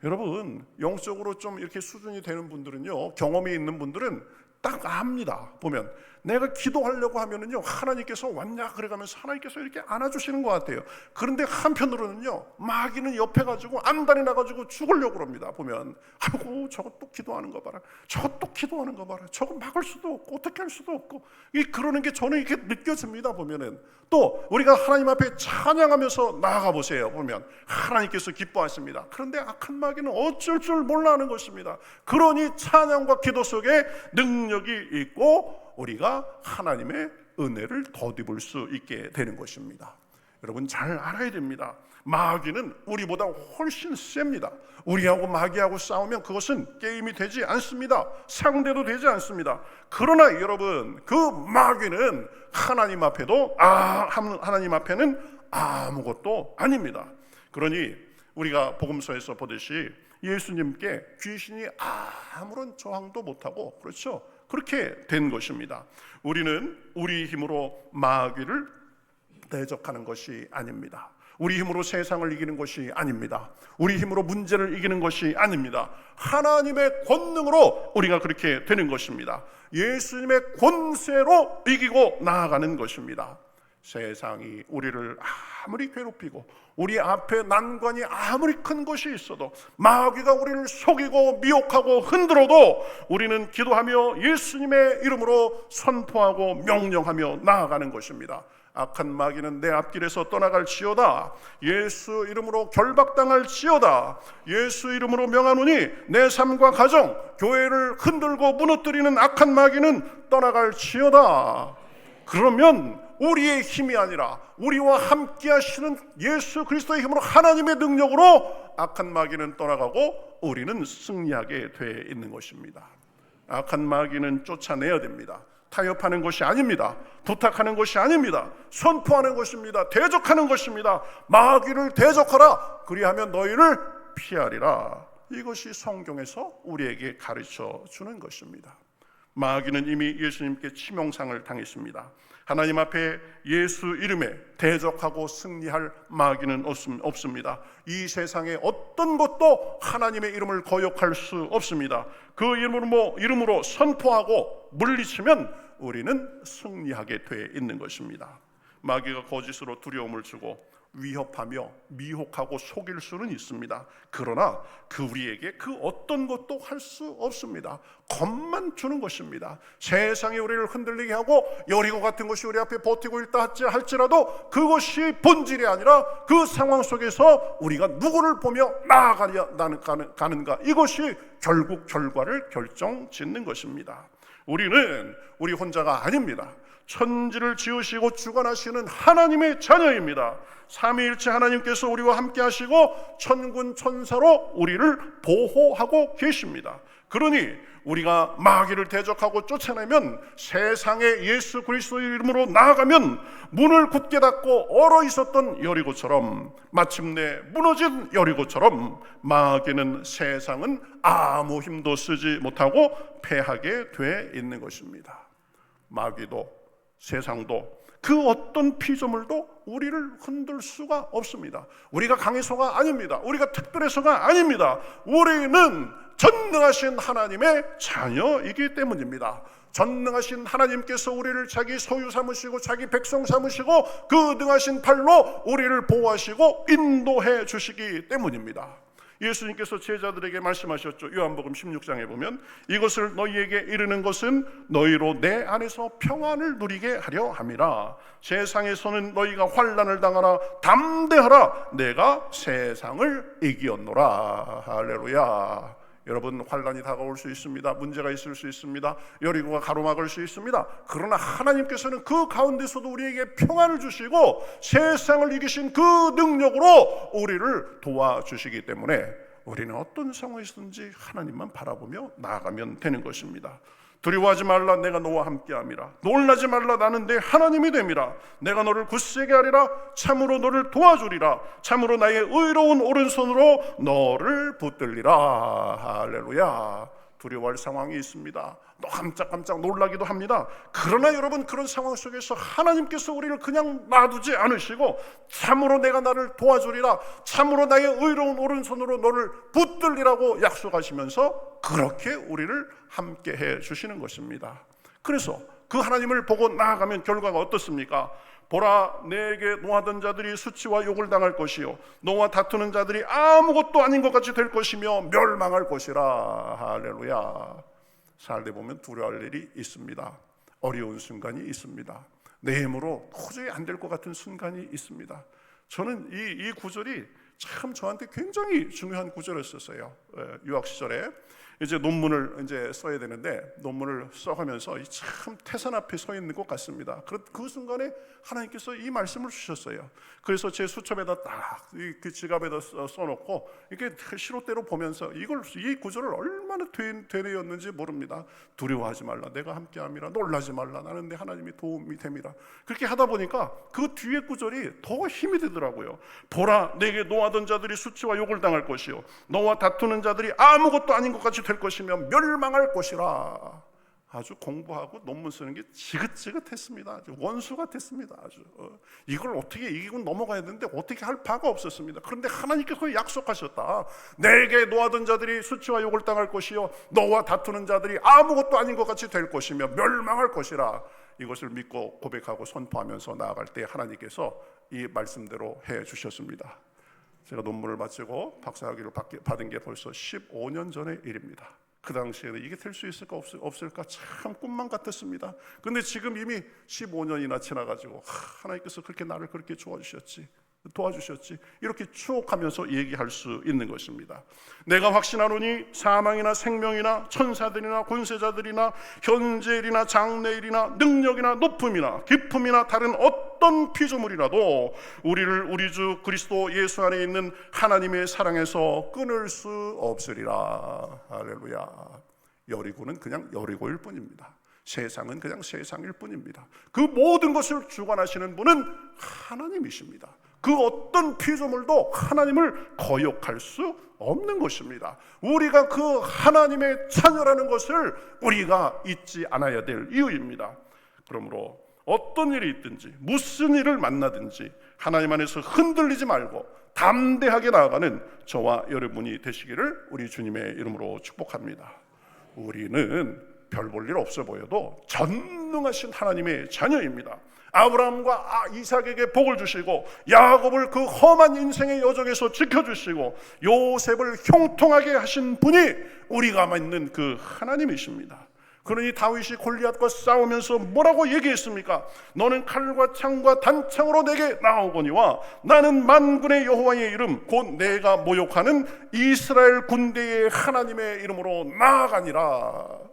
여러분, 영적으로 좀 이렇게 수준이 되는 분들은요, 경험이 있는 분들은 딱 압니다. 보면 내가 기도하려고 하면은요, 하나님께서 왔냐 그래가면서 하나님께서 이렇게 안아주시는 것 같아요. 그런데 한편으로는요, 마귀는 옆에 가지고 안달이 나가지고 죽으려고 그럽니다. 보면 아이고, 저것 또 기도하는 거 봐라, 저것 또 기도하는 거 봐라, 저거 막을 수도 없고 어떻게 할 수도 없고, 그러는 게 저는 이렇게 느껴집니다. 보면은 또 우리가 하나님 앞에 찬양하면서 나아가 보세요. 보면 하나님께서 기뻐하십니다. 그런데 악한 마귀는 어쩔 줄 몰라 하는 것입니다. 그러니 찬양과 기도 속에 능력이 있고 우리가 하나님의 은혜를 덧입을 수 있게 되는 것입니다. 여러분, 잘 알아야 됩니다. 마귀는 우리보다 훨씬 셉니다. 우리하고 마귀하고 싸우면 그것은 게임이 되지 않습니다. 상대도 되지 않습니다. 그러나 여러분, 그 마귀는 하나님 앞에도 하나님 앞에는 아무것도 아닙니다. 그러니 우리가 복음서에서 보듯이 예수님께 귀신이 아무런 저항도 못하고, 그렇죠, 그렇게 된 것입니다. 우리는 우리 힘으로 마귀를 대적하는 것이 아닙니다. 우리 힘으로 세상을 이기는 것이 아닙니다. 우리 힘으로 문제를 이기는 것이 아닙니다. 하나님의 권능으로 우리가 그렇게 되는 것입니다. 예수님의 권세로 이기고 나아가는 것입니다. 세상이 우리를 아무리 괴롭히고 우리 앞에 난관이 아무리 큰 것이 있어도, 마귀가 우리를 속이고 미혹하고 흔들어도 우리는 기도하며 예수님의 이름으로 선포하고 명령하며 나아가는 것입니다. 악한 마귀는 내 앞길에서 떠나갈지어다. 예수 이름으로 결박당할지어다. 예수 이름으로 명하노니 내 삶과 가정, 교회를 흔들고 무너뜨리는 악한 마귀는 떠나갈지어다. 그러면 우리의 힘이 아니라 우리와 함께 하시는 예수 그리스도의 힘으로, 하나님의 능력으로 악한 마귀는 떠나가고 우리는 승리하게 돼 있는 것입니다. 악한 마귀는 쫓아내야 됩니다. 타협하는 것이 아닙니다. 부탁하는 것이 아닙니다. 선포하는 것입니다. 대적하는 것입니다. 마귀를 대적하라. 그리하면 너희를 피하리라. 이것이 성경에서 우리에게 가르쳐 주는 것입니다. 마귀는 이미 예수님께 치명상을 당했습니다. 하나님 앞에 예수 이름에 대적하고 승리할 마귀는 없습니다. 이 세상에 어떤 것도 하나님의 이름을 거역할 수 없습니다. 그 이름으로 선포하고 물리치면 우리는 승리하게 돼 있는 것입니다. 마귀가 거짓으로 두려움을 주고 위협하며 미혹하고 속일 수는 있습니다. 그러나 우리에게 그 어떤 것도 할 수 없습니다. 겁만 주는 것입니다. 세상이 우리를 흔들리게 하고 여리고 같은 것이 우리 앞에 버티고 있다 할지라도 그것이 본질이 아니라 그 상황 속에서 우리가 누구를 보며 나아가는가, 이것이 결국 결과를 결정짓는 것입니다. 우리는 우리 혼자가 아닙니다. 천지를 지으시고 주관하시는 하나님의 자녀입니다. 삼위일체 하나님께서 우리와 함께 하시고 천군 천사로 우리를 보호하고 계십니다. 그러니 우리가 마귀를 대적하고 쫓아내면, 세상에 예수 그리스도의 이름으로 나아가면 문을 굳게 닫고 얼어 있었던 여리고처럼, 마침내 무너진 여리고처럼 마귀는, 세상은 아무 힘도 쓰지 못하고 패하게 돼 있는 것입니다. 마귀도 세상도 그 어떤 피조물도 우리를 흔들 수가 없습니다. 우리가 강해서가 아닙니다. 우리가 특별해서가 아닙니다. 우리는 전능하신 하나님의 자녀이기 때문입니다. 전능하신 하나님께서 우리를 자기 소유 삼으시고 자기 백성 삼으시고 그 능하신 팔로 우리를 보호하시고 인도해 주시기 때문입니다. 예수님께서 제자들에게 말씀하셨죠. 요한복음 16장에 보면 이것을 너희에게 이르는 것은 너희로 내 안에서 평안을 누리게 하려 함이라. 세상에서는 너희가 환난을 당하나 담대하라. 내가 세상을 이기었노라. 할렐루야. 여러분, 환난이 다가올 수 있습니다. 문제가 있을 수 있습니다. 여리고가 가로막을 수 있습니다. 그러나 하나님께서는 그 가운데서도 우리에게 평안을 주시고 세상을 이기신 그 능력으로 우리를 도와주시기 때문에 우리는 어떤 상황이든지 하나님만 바라보며 나아가면 되는 것입니다. 두려워하지 말라, 내가 너와 함께함이라. 놀라지 말라, 나는 내 하나님이 됨이라. 내가 너를 굳세게 하리라. 참으로 너를 도와주리라. 참으로 나의 의로운 오른손으로 너를 붙들리라. 할렐루야. 두려워할 상황이 있습니다. 깜짝깜짝 놀라기도 합니다. 그러나 여러분, 그런 상황 속에서 하나님께서 우리를 그냥 놔두지 않으시고 참으로 내가 나를 도와주리라, 참으로 나의 의로운 오른손으로 너를 붙들리라고 약속하시면서 그렇게 우리를 함께 해 주시는 것입니다. 그래서 그 하나님을 보고 나아가면 결과가 어떻습니까? 보라, 내게 노하던 자들이 수치와 욕을 당할 것이요 너와 다투는 자들이 아무것도 아닌 것 같이 될 것이며 멸망할 것이라. 할렐루야. 살다 보면 두려워할 일이 있습니다. 어려운 순간이 있습니다. 내 힘으로 도저히 안 될 것 같은 순간이 있습니다. 저는 이 구절이 참 저한테 굉장히 중요한 구절이었어요. 유학 시절에 이제 논문을 이제 써야 되는데 논문을 써가면서 참 태산 앞에 서 있는 것 같습니다. 그 순간에 하나님께서 이 말씀을 주셨어요. 그래서 제 수첩에다 딱 그 지갑에다 써놓고 이렇게 시로대로 보면서 이 구절을 얼마나 되뇌었는지 모릅니다. 두려워하지 말라, 내가 함께함이라. 놀라지 말라, 나는 내 하나님이 도움이 됨이라. 그렇게 하다 보니까 그 뒤에 구절이 더 힘이 되더라고요. 보라, 내게 노하던 자들이 수치와 욕을 당할 것이요 너와 다투는 자들이 아무것도 아닌 것 같이 될 것이며 멸망할 것이라. 아주 공부하고 논문 쓰는 게 지긋지긋했습니다. 아주 원수 같았습니다. 아주 이걸 어떻게 이기고 넘어가야 되는데 어떻게 할 바가 없었습니다. 그런데 하나님께서 약속하셨다. 내게 노하던 자들이 수치와 욕을 당할 것이요 너와 다투는 자들이 아무것도 아닌 것 같이 될 것이며 멸망할 것이라. 이것을 믿고 고백하고 선포하면서 나아갈 때 하나님께서 이 말씀대로 해 주셨습니다. 제가 논문을 마치고 박사학위를 받은 게 벌써 15년 전의 일입니다. 그 당시에는 이게 될 수 있을까 없을까 참 꿈만 같았습니다. 근데 지금 이미 15년이나 지나가지고 하나님께서 그렇게 나를 그렇게 도와주셨지 이렇게 추억하면서 얘기할 수 있는 것입니다. 내가 확신하노니 사망이나 생명이나 천사들이나 권세자들이나 현재일이나 장래일이나 능력이나 높음이나 깊음이나 다른 어떤 피조물이라도 우리를 우리 주 그리스도 예수 안에 있는 하나님의 사랑에서 끊을 수 없으리라. 할렐루야. 여리고는 그냥 여리고일 뿐입니다. 세상은 그냥 세상일 뿐입니다. 그 모든 것을 주관하시는 분은 하나님이십니다. 그 어떤 피조물도 하나님을 거역할 수 없는 것입니다. 우리가 그 하나님의 자녀라는 것을 우리가 잊지 않아야 될 이유입니다. 그러므로 어떤 일이 있든지 무슨 일을 만나든지 하나님 안에서 흔들리지 말고 담대하게 나아가는 저와 여러분이 되시기를 우리 주님의 이름으로 축복합니다. 우리는 별 볼 일 없어 보여도 전능하신 하나님의 자녀입니다. 아브라함과 이삭에게 복을 주시고 야곱을 그 험한 인생의 여정에서 지켜주시고 요셉을 형통하게 하신 분이 우리가 믿는 그 하나님이십니다. 그러니 다윗이 골리앗과 싸우면서 뭐라고 얘기했습니까? 너는 칼과 창과 단창으로 내게 나오거니와 나는 만군의 여호와의 이름 곧 내가 모욕하는 이스라엘 군대의 하나님의 이름으로 나아가니라.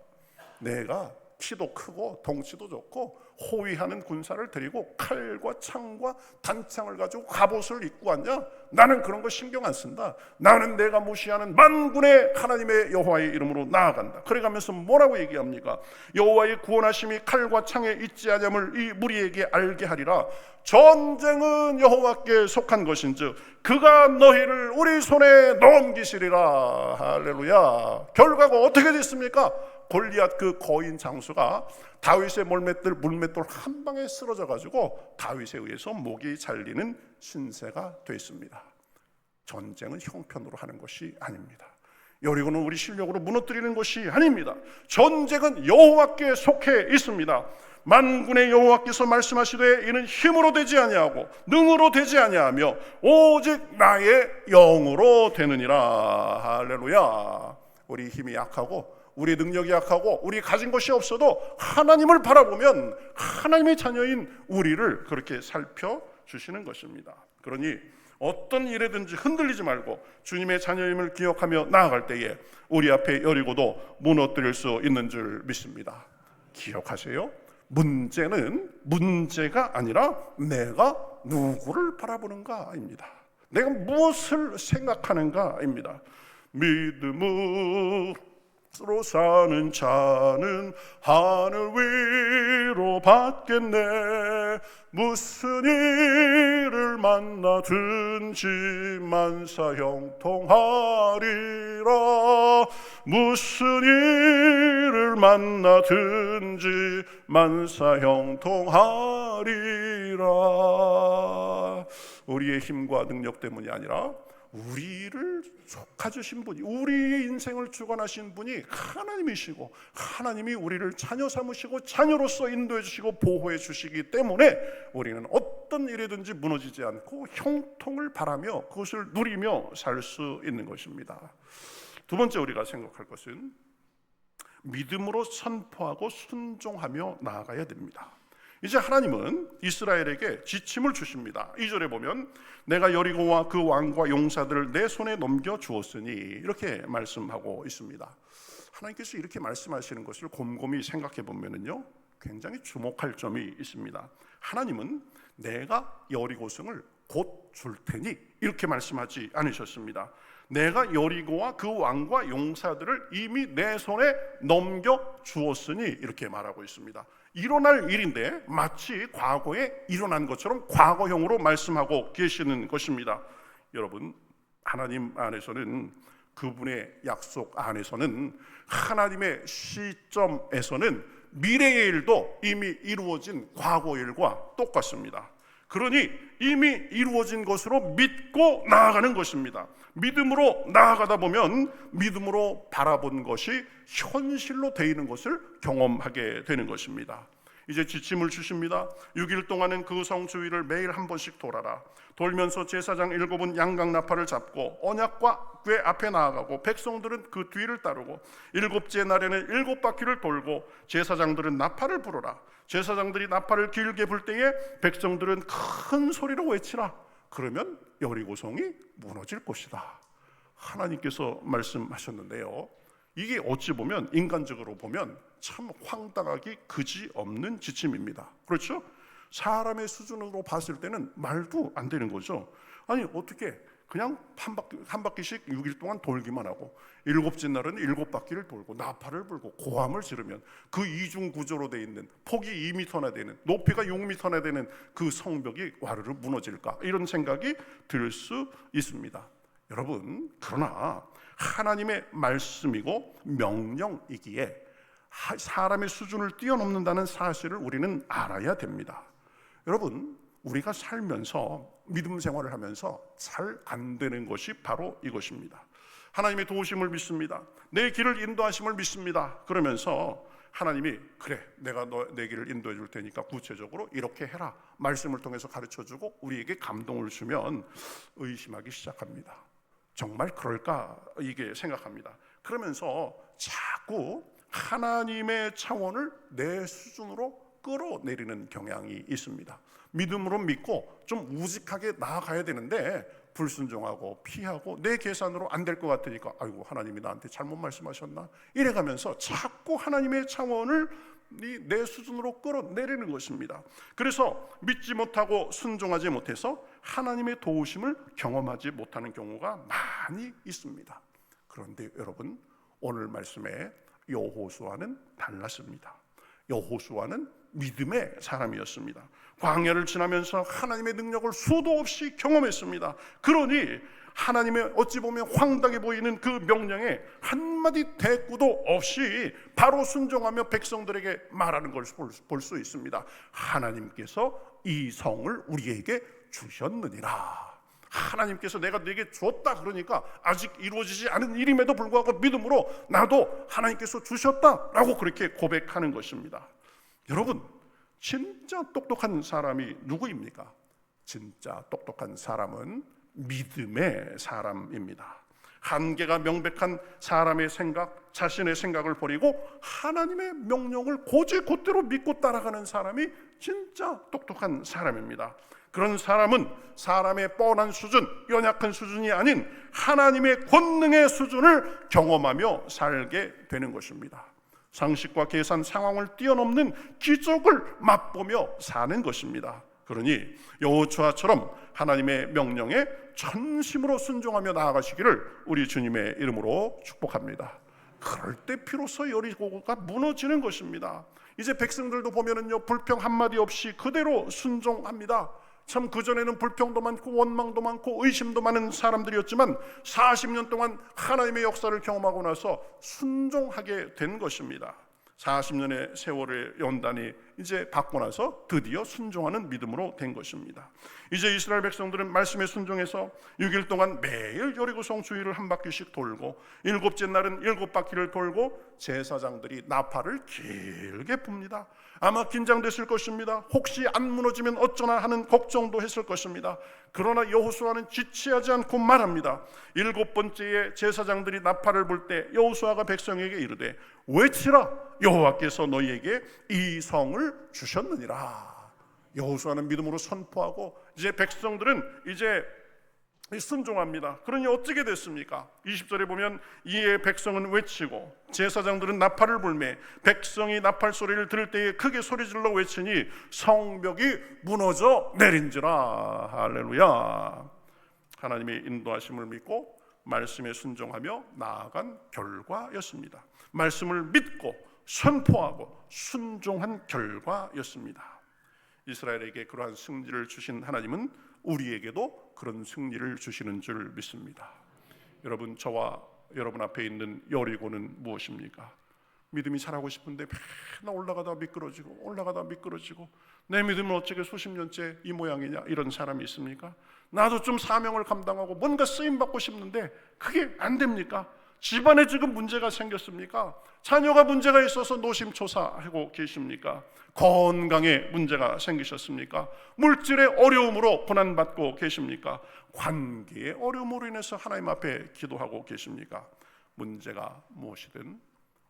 내가 키도 크고 덩치도 좋고 호위하는 군사를 데리고 칼과 창과 단창을 가지고 갑옷을 입고 왔냐? 나는 그런 거 신경 안 쓴다. 나는 내가 무시하는 만군의 하나님의 여호와의 이름으로 나아간다. 그래가면서 뭐라고 얘기합니까? 여호와의 구원하심이 칼과 창에 있지 아니함을 이 무리에게 알게 하리라. 전쟁은 여호와께 속한 것인즉 그가 너희를 우리 손에 넘기시리라. 할렐루야. 결과가 어떻게 됐습니까? 골리앗 그 거인 장수가 다윗의 물맷돌 한 방에 쓰러져 가지고 다윗에 의해서 목이 잘리는 신세가 됐습니다. 전쟁은 형편으로 하는 것이 아닙니다. 여리고는 우리 실력으로 무너뜨리는 것이 아닙니다. 전쟁은 여호와께 속해 있습니다. 만군의 여호와께서 말씀하시되 이는 힘으로 되지 아니하고 능으로 되지 아니하며 오직 나의 영으로 되느니라. 할렐루야. 우리 힘이 약하고 우리 능력이 약하고 우리 가진 것이 없어도 하나님을 바라보면 하나님의 자녀인 우리를 그렇게 살펴주시는 것입니다. 그러니 어떤 일에든지 흔들리지 말고 주님의 자녀임을 기억하며 나아갈 때에 우리 앞에 여리고도 무너뜨릴 수 있는 줄 믿습니다. 기억하세요. 문제는 문제가 아니라 내가 누구를 바라보는가입니다. 내가 무엇을 생각하는가입니다. 믿음으로 사는 자는 하늘 위로 받겠네. 무슨 일을 만나든지 만사 형통하리라. 무슨 일을 만나든지 만사 형통하리라. 우리의 힘과 능력 때문이 아니라 우리를 속아주신 분이, 우리의 인생을 주관하신 분이 하나님이시고 하나님이 우리를 자녀 삼으시고 자녀로서 인도해 주시고 보호해 주시기 때문에 우리는 어떤 일이든지 무너지지 않고 형통을 바라며 그것을 누리며 살 수 있는 것입니다. 두 번째 우리가 생각할 것은 믿음으로 선포하고 순종하며 나아가야 됩니다. 이제 하나님은 이스라엘에게 지침을 주십니다. 2절에 보면 내가 여리고와 그 왕과 용사들을 내 손에 넘겨 주었으니 이렇게 말씀하고 있습니다. 하나님께서 이렇게 말씀하시는 것을 곰곰이 생각해 보면요, 굉장히 주목할 점이 있습니다. 하나님은 내가 여리고성을 곧 줄 테니 이렇게 말씀하지 않으셨습니다. 내가 여리고와 그 왕과 용사들을 이미 내 손에 넘겨 주었으니 이렇게 말하고 있습니다. 일어날 일인데 마치 과거에 일어난 것처럼 과거형으로 말씀하고 계시는 것입니다. 여러분, 하나님 안에서는, 그분의 약속 안에서는, 하나님의 시점에서는 미래의 일도 이미 이루어진 과거 일과 똑같습니다. 그러니 이미 이루어진 것으로 믿고 나아가는 것입니다. 믿음으로 나아가다 보면 믿음으로 바라본 것이 현실로 되는 것을 경험하게 되는 것입니다. 이제 지침을 주십니다. 6일 동안은 그 성 주위를 매일 한 번씩 돌아라. 돌면서 제사장 7은 양각 나팔을 잡고 언약과 궤 앞에 나아가고 백성들은 그 뒤를 따르고 7째 날에는 7바퀴를 돌고 제사장들은 나팔을 불어라. 제사장들이 나팔을 길게 불 때에 백성들은 큰 소리로 외치라. 그러면 여리고성이 무너질 것이다. 하나님께서 말씀하셨는데요, 이게 어찌 보면 인간적으로 보면 참 황당하기 그지없는 지침입니다. 그렇죠? 사람의 수준으로 봤을 때는 말도 안 되는 거죠. 아니 어떻게 그냥 한 바퀴씩 6일 동안 돌기만 하고, 일곱째 날은 7바퀴를 돌고 나팔을 불고 고함을 지르면 그 이중 구조로 되어 있는 폭이 2m나 되는, 높이가 6m나 되는 그 성벽이 와르르 무너질까, 이런 생각이 들 수 있습니다. 여러분, 그러나 하나님의 말씀이고 명령이기에 사람의 수준을 뛰어넘는다는 사실을 우리는 알아야 됩니다. 여러분, 우리가 살면서 믿음 생활을 하면서 잘 안 되는 것이 바로 이것입니다. 하나님의 도우심을 믿습니다. 내 길을 인도하심을 믿습니다. 그러면서 하나님이 그래, 내가 내 길을 인도해 줄 테니까 구체적으로 이렇게 해라, 말씀을 통해서 가르쳐주고 우리에게 감동을 주면 의심하기 시작합니다. 정말 그럴까, 이게 생각합니다. 그러면서 자꾸 하나님의 차원을 내 수준으로 끌어내리는 경향이 있습니다. 믿음으로 믿고 좀 우직하게 나아가야 되는데 불순종하고 피하고 내 계산으로 안 될 것 같으니까 아이고, 하나님이 나한테 잘못 말씀하셨나, 이래가면서 자꾸 하나님의 차원을 내 수준으로 끌어내리는 것입니다. 그래서 믿지 못하고 순종하지 못해서 하나님의 도우심을 경험하지 못하는 경우가 많이 있습니다. 그런데 여러분, 오늘 말씀에 여호수아는 달랐습니다. 여호수아는 믿음의 사람이었습니다. 광야를 지나면서 하나님의 능력을 수도 없이 경험했습니다. 그러니 하나님의 어찌 보면 황당해 보이는 그 명령에 한마디 대꾸도 없이 바로 순종하며 백성들에게 말하는 걸 볼 수 있습니다. 하나님께서 이 성을 우리에게 주셨느니라. 하나님께서 내가 네게 줬다 그러니까 아직 이루어지지 않은 일임에도 불구하고 믿음으로 나도 하나님께서 주셨다라고 그렇게 고백하는 것입니다. 여러분, 진짜 똑똑한 사람이 누구입니까? 진짜 똑똑한 사람은 믿음의 사람입니다. 한계가 명백한 사람의 생각, 자신의 생각을 버리고 하나님의 명령을 곧이곧대로 믿고 따라가는 사람이 진짜 똑똑한 사람입니다. 그런 사람은 사람의 뻔한 수준, 연약한 수준이 아닌 하나님의 권능의 수준을 경험하며 살게 되는 것입니다. 상식과 계산, 상황을 뛰어넘는 기적을 맛보며 사는 것입니다. 그러니 여호수아처럼 하나님의 명령에 전심으로 순종하며 나아가시기를 우리 주님의 이름으로 축복합니다. 그럴 때 비로소 여리고가 무너지는 것입니다. 이제 백성들도 보면은요, 불평 한마디 없이 그대로 순종합니다. 참 그전에는 불평도 많고 원망도 많고 의심도 많은 사람들이었지만 40년 동안 하나님의 역사를 경험하고 나서 순종하게 된 것입니다. 40년의 세월의 연단이 이제 받고 나서 드디어 순종하는 믿음으로 된 것입니다. 이제 이스라엘 백성들은 말씀에 순종해서 6일 동안 매일 여리고성 주위를 한 바퀴씩 돌고 7째 날은 7바퀴를 돌고 제사장들이 나팔을 길게 붑니다. 아마 긴장됐을 것입니다. 혹시 안 무너지면 어쩌나 하는 걱정도 했을 것입니다. 그러나 여호수아는 지체하지 않고 말합니다. 7번째에 제사장들이 나팔을 불 때 여호수아가 백성에게 이르되 외치라, 여호와께서 너희에게 이 성을 주셨느니라. 여호수아는 믿음으로 선포하고 이제 백성들은 이제 순종합니다. 그러니 어떻게 됐습니까? 20절에 보면 이에 백성은 외치고 제사장들은 나팔을 불매 백성이 나팔 소리를 들을 때에 크게 소리질러 외치니 성벽이 무너져 내린지라. 할렐루야. 하나님의 인도하심을 믿고 말씀에 순종하며 나아간 결과였습니다. 말씀을 믿고 선포하고 순종한 결과였습니다. 이스라엘에게 그러한 승리를 주신 하나님은 우리에게도 그런 승리를 주시는 줄 믿습니다. 여러분, 저와 여러분 앞에 있는 여리고는 무엇입니까? 믿음이 잘하고 싶은데 맨날 올라가다 미끄러지고 내 믿음은 어쩌게 수십 년째 이 모양이냐, 이런 사람이 있습니까? 나도 좀 사명을 감당하고 뭔가 쓰임받고 싶은데 그게 안 됩니까? 집안에 지금 문제가 생겼습니까? 자녀가 문제가 있어서 노심초사하고 계십니까? 건강에 문제가 생기셨습니까? 물질의 어려움으로 고난받고 계십니까? 관계의 어려움으로 인해서 하나님 앞에 기도하고 계십니까? 문제가 무엇이든,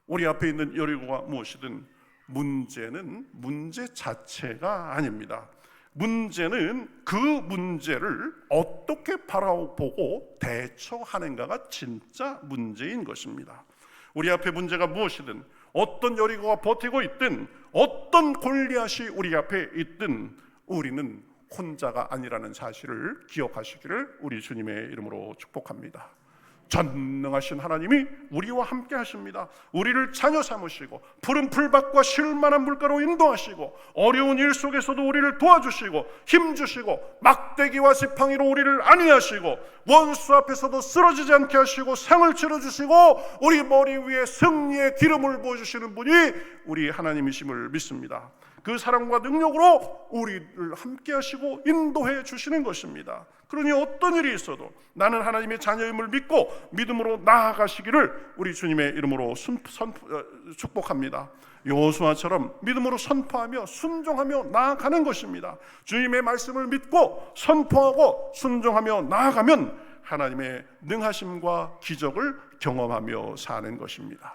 우리 앞에 있는 여리고가 무엇이든 문제는 문제 자체가 아닙니다. 문제는 그 문제를 어떻게 바라보고 대처하는가가 진짜 문제인 것입니다. 우리 앞에 문제가 무엇이든, 어떤 여리고가 버티고 있든, 어떤 골리앗이 우리 앞에 있든 우리는 혼자가 아니라는 사실을 기억하시기를 우리 주님의 이름으로 축복합니다. 전능하신 하나님이 우리와 함께 하십니다. 우리를 자녀 삼으시고 푸른 풀밭과 쉴만한 물가로 인도하시고 어려운 일 속에서도 우리를 도와주시고 힘주시고 막대기와 지팡이로 우리를 안위하시고 원수 앞에서도 쓰러지지 않게 하시고 상을 치러주시고 우리 머리 위에 승리의 기름을 부어주시는 분이 우리 하나님이심을 믿습니다. 그 사랑과 능력으로 우리를 함께 하시고 인도해 주시는 것입니다. 그러니 어떤 일이 있어도 나는 하나님의 자녀임을 믿고 믿음으로 나아가시기를 우리 주님의 이름으로 축복합니다. 여호수아처럼 믿음으로 선포하며 순종하며 나아가는 것입니다. 주님의 말씀을 믿고 선포하고 순종하며 나아가면 하나님의 능하심과 기적을 경험하며 사는 것입니다.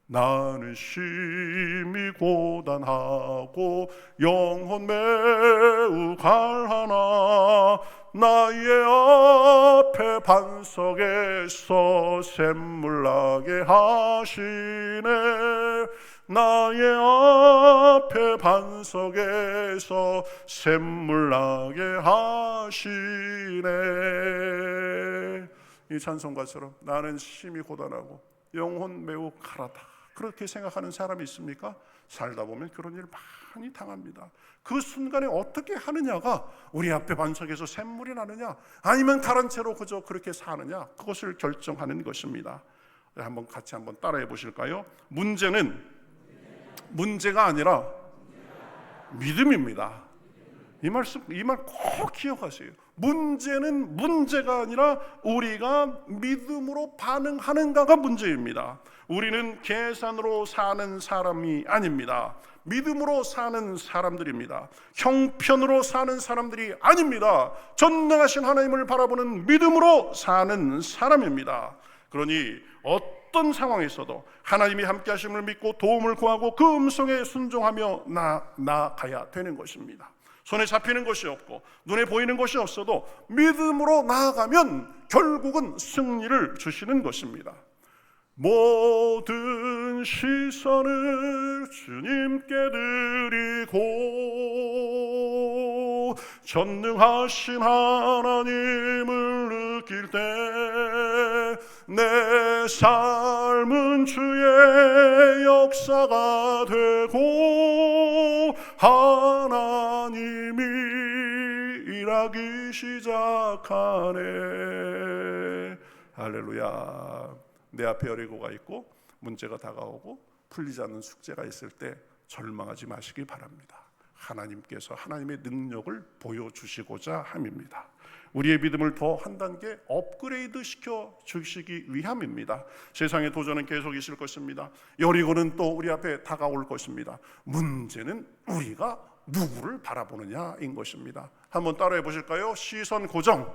나는 심히 고단하고 영혼 매우 갈하나 나의 앞에 반석에서 샘물 나게 하시네. 나의 앞에 반석에서 샘물 나게 하시네. 이 찬송가처럼 나는 심히 고단하고 영혼 매우 가라다, 그렇게 생각하는 사람이 있습니까? 살다 보면 그런 일 많이 당합니다. 그 순간에 어떻게 하느냐가 우리 앞에 반석에서 샘물이 나느냐 아니면 가란 채로 그저 그렇게 사느냐, 그것을 결정하는 것입니다. 같이 한번 따라해 보실까요? 문제는 문제가 아니라 믿음입니다. 이 말 꼭 기억하세요. 문제는 문제가 아니라 우리가 믿음으로 반응하는가가 문제입니다. 우리는 계산으로 사는 사람이 아닙니다. 믿음으로 사는 사람들입니다. 형편으로 사는 사람들이 아닙니다. 전능하신 하나님을 바라보는 믿음으로 사는 사람입니다. 그러니 어떤 상황에서도 하나님이 함께 하심을 믿고 도움을 구하고 그 음성에 순종하며 나아가야 되는 것입니다. 손에 잡히는 것이 없고 눈에 보이는 것이 없어도 믿음으로 나아가면 결국은 승리를 주시는 것입니다. 모든 시선을 주님께 드리고 전능하신 하나님을 느낄 때 내 삶은 주의 역사가 되고 하나님이 일하기 시작하네. 할렐루야. 내 앞에 여리고가 있고 문제가 다가오고 풀리지 않는 숙제가 있을 때 절망하지 마시기 바랍니다. 하나님께서 하나님의 능력을 보여주시고자 함입니다. 우리의 믿음을 더 한 단계 업그레이드 시켜 주시기 위함입니다. 세상의 도전은 계속 있을 것입니다. 여리고는 또 우리 앞에 다가올 것입니다. 문제는 우리가 누구를 바라보느냐인 것입니다. 한번 따라해 보실까요? 시선 고정.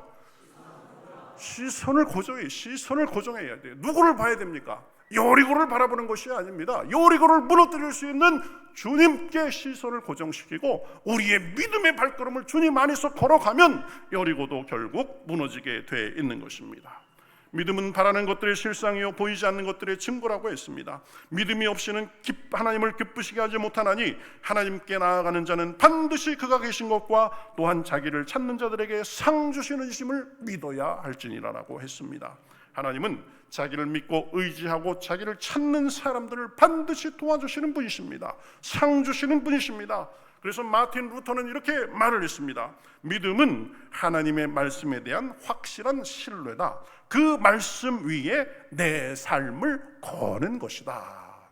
시선을 고정해야 돼요. 누구를 봐야 됩니까? 여리고를 바라보는 것이 아닙니다. 여리고를 무너뜨릴 수 있는 주님께 시선을 고정시키고 우리의 믿음의 발걸음을 주님 안에서 걸어가면 여리고도 결국 무너지게 돼 있는 것입니다. 믿음은 바라는 것들의 실상이요 보이지 않는 것들의 증거라고 했습니다. 믿음이 없이는 하나님을 기쁘시게 하지 못하나니 하나님께 나아가는 자는 반드시 그가 계신 것과 또한 자기를 찾는 자들에게 상 주시는 이심을 믿어야 할지니라라고 했습니다. 하나님은 자기를 믿고 의지하고 자기를 찾는 사람들을 반드시 도와주시는 분이십니다. 상 주시는 분이십니다. 그래서 마틴 루터는 이렇게 말을 했습니다. 믿음은 하나님의 말씀에 대한 확실한 신뢰다. 그 말씀 위에 내 삶을 거는 것이다.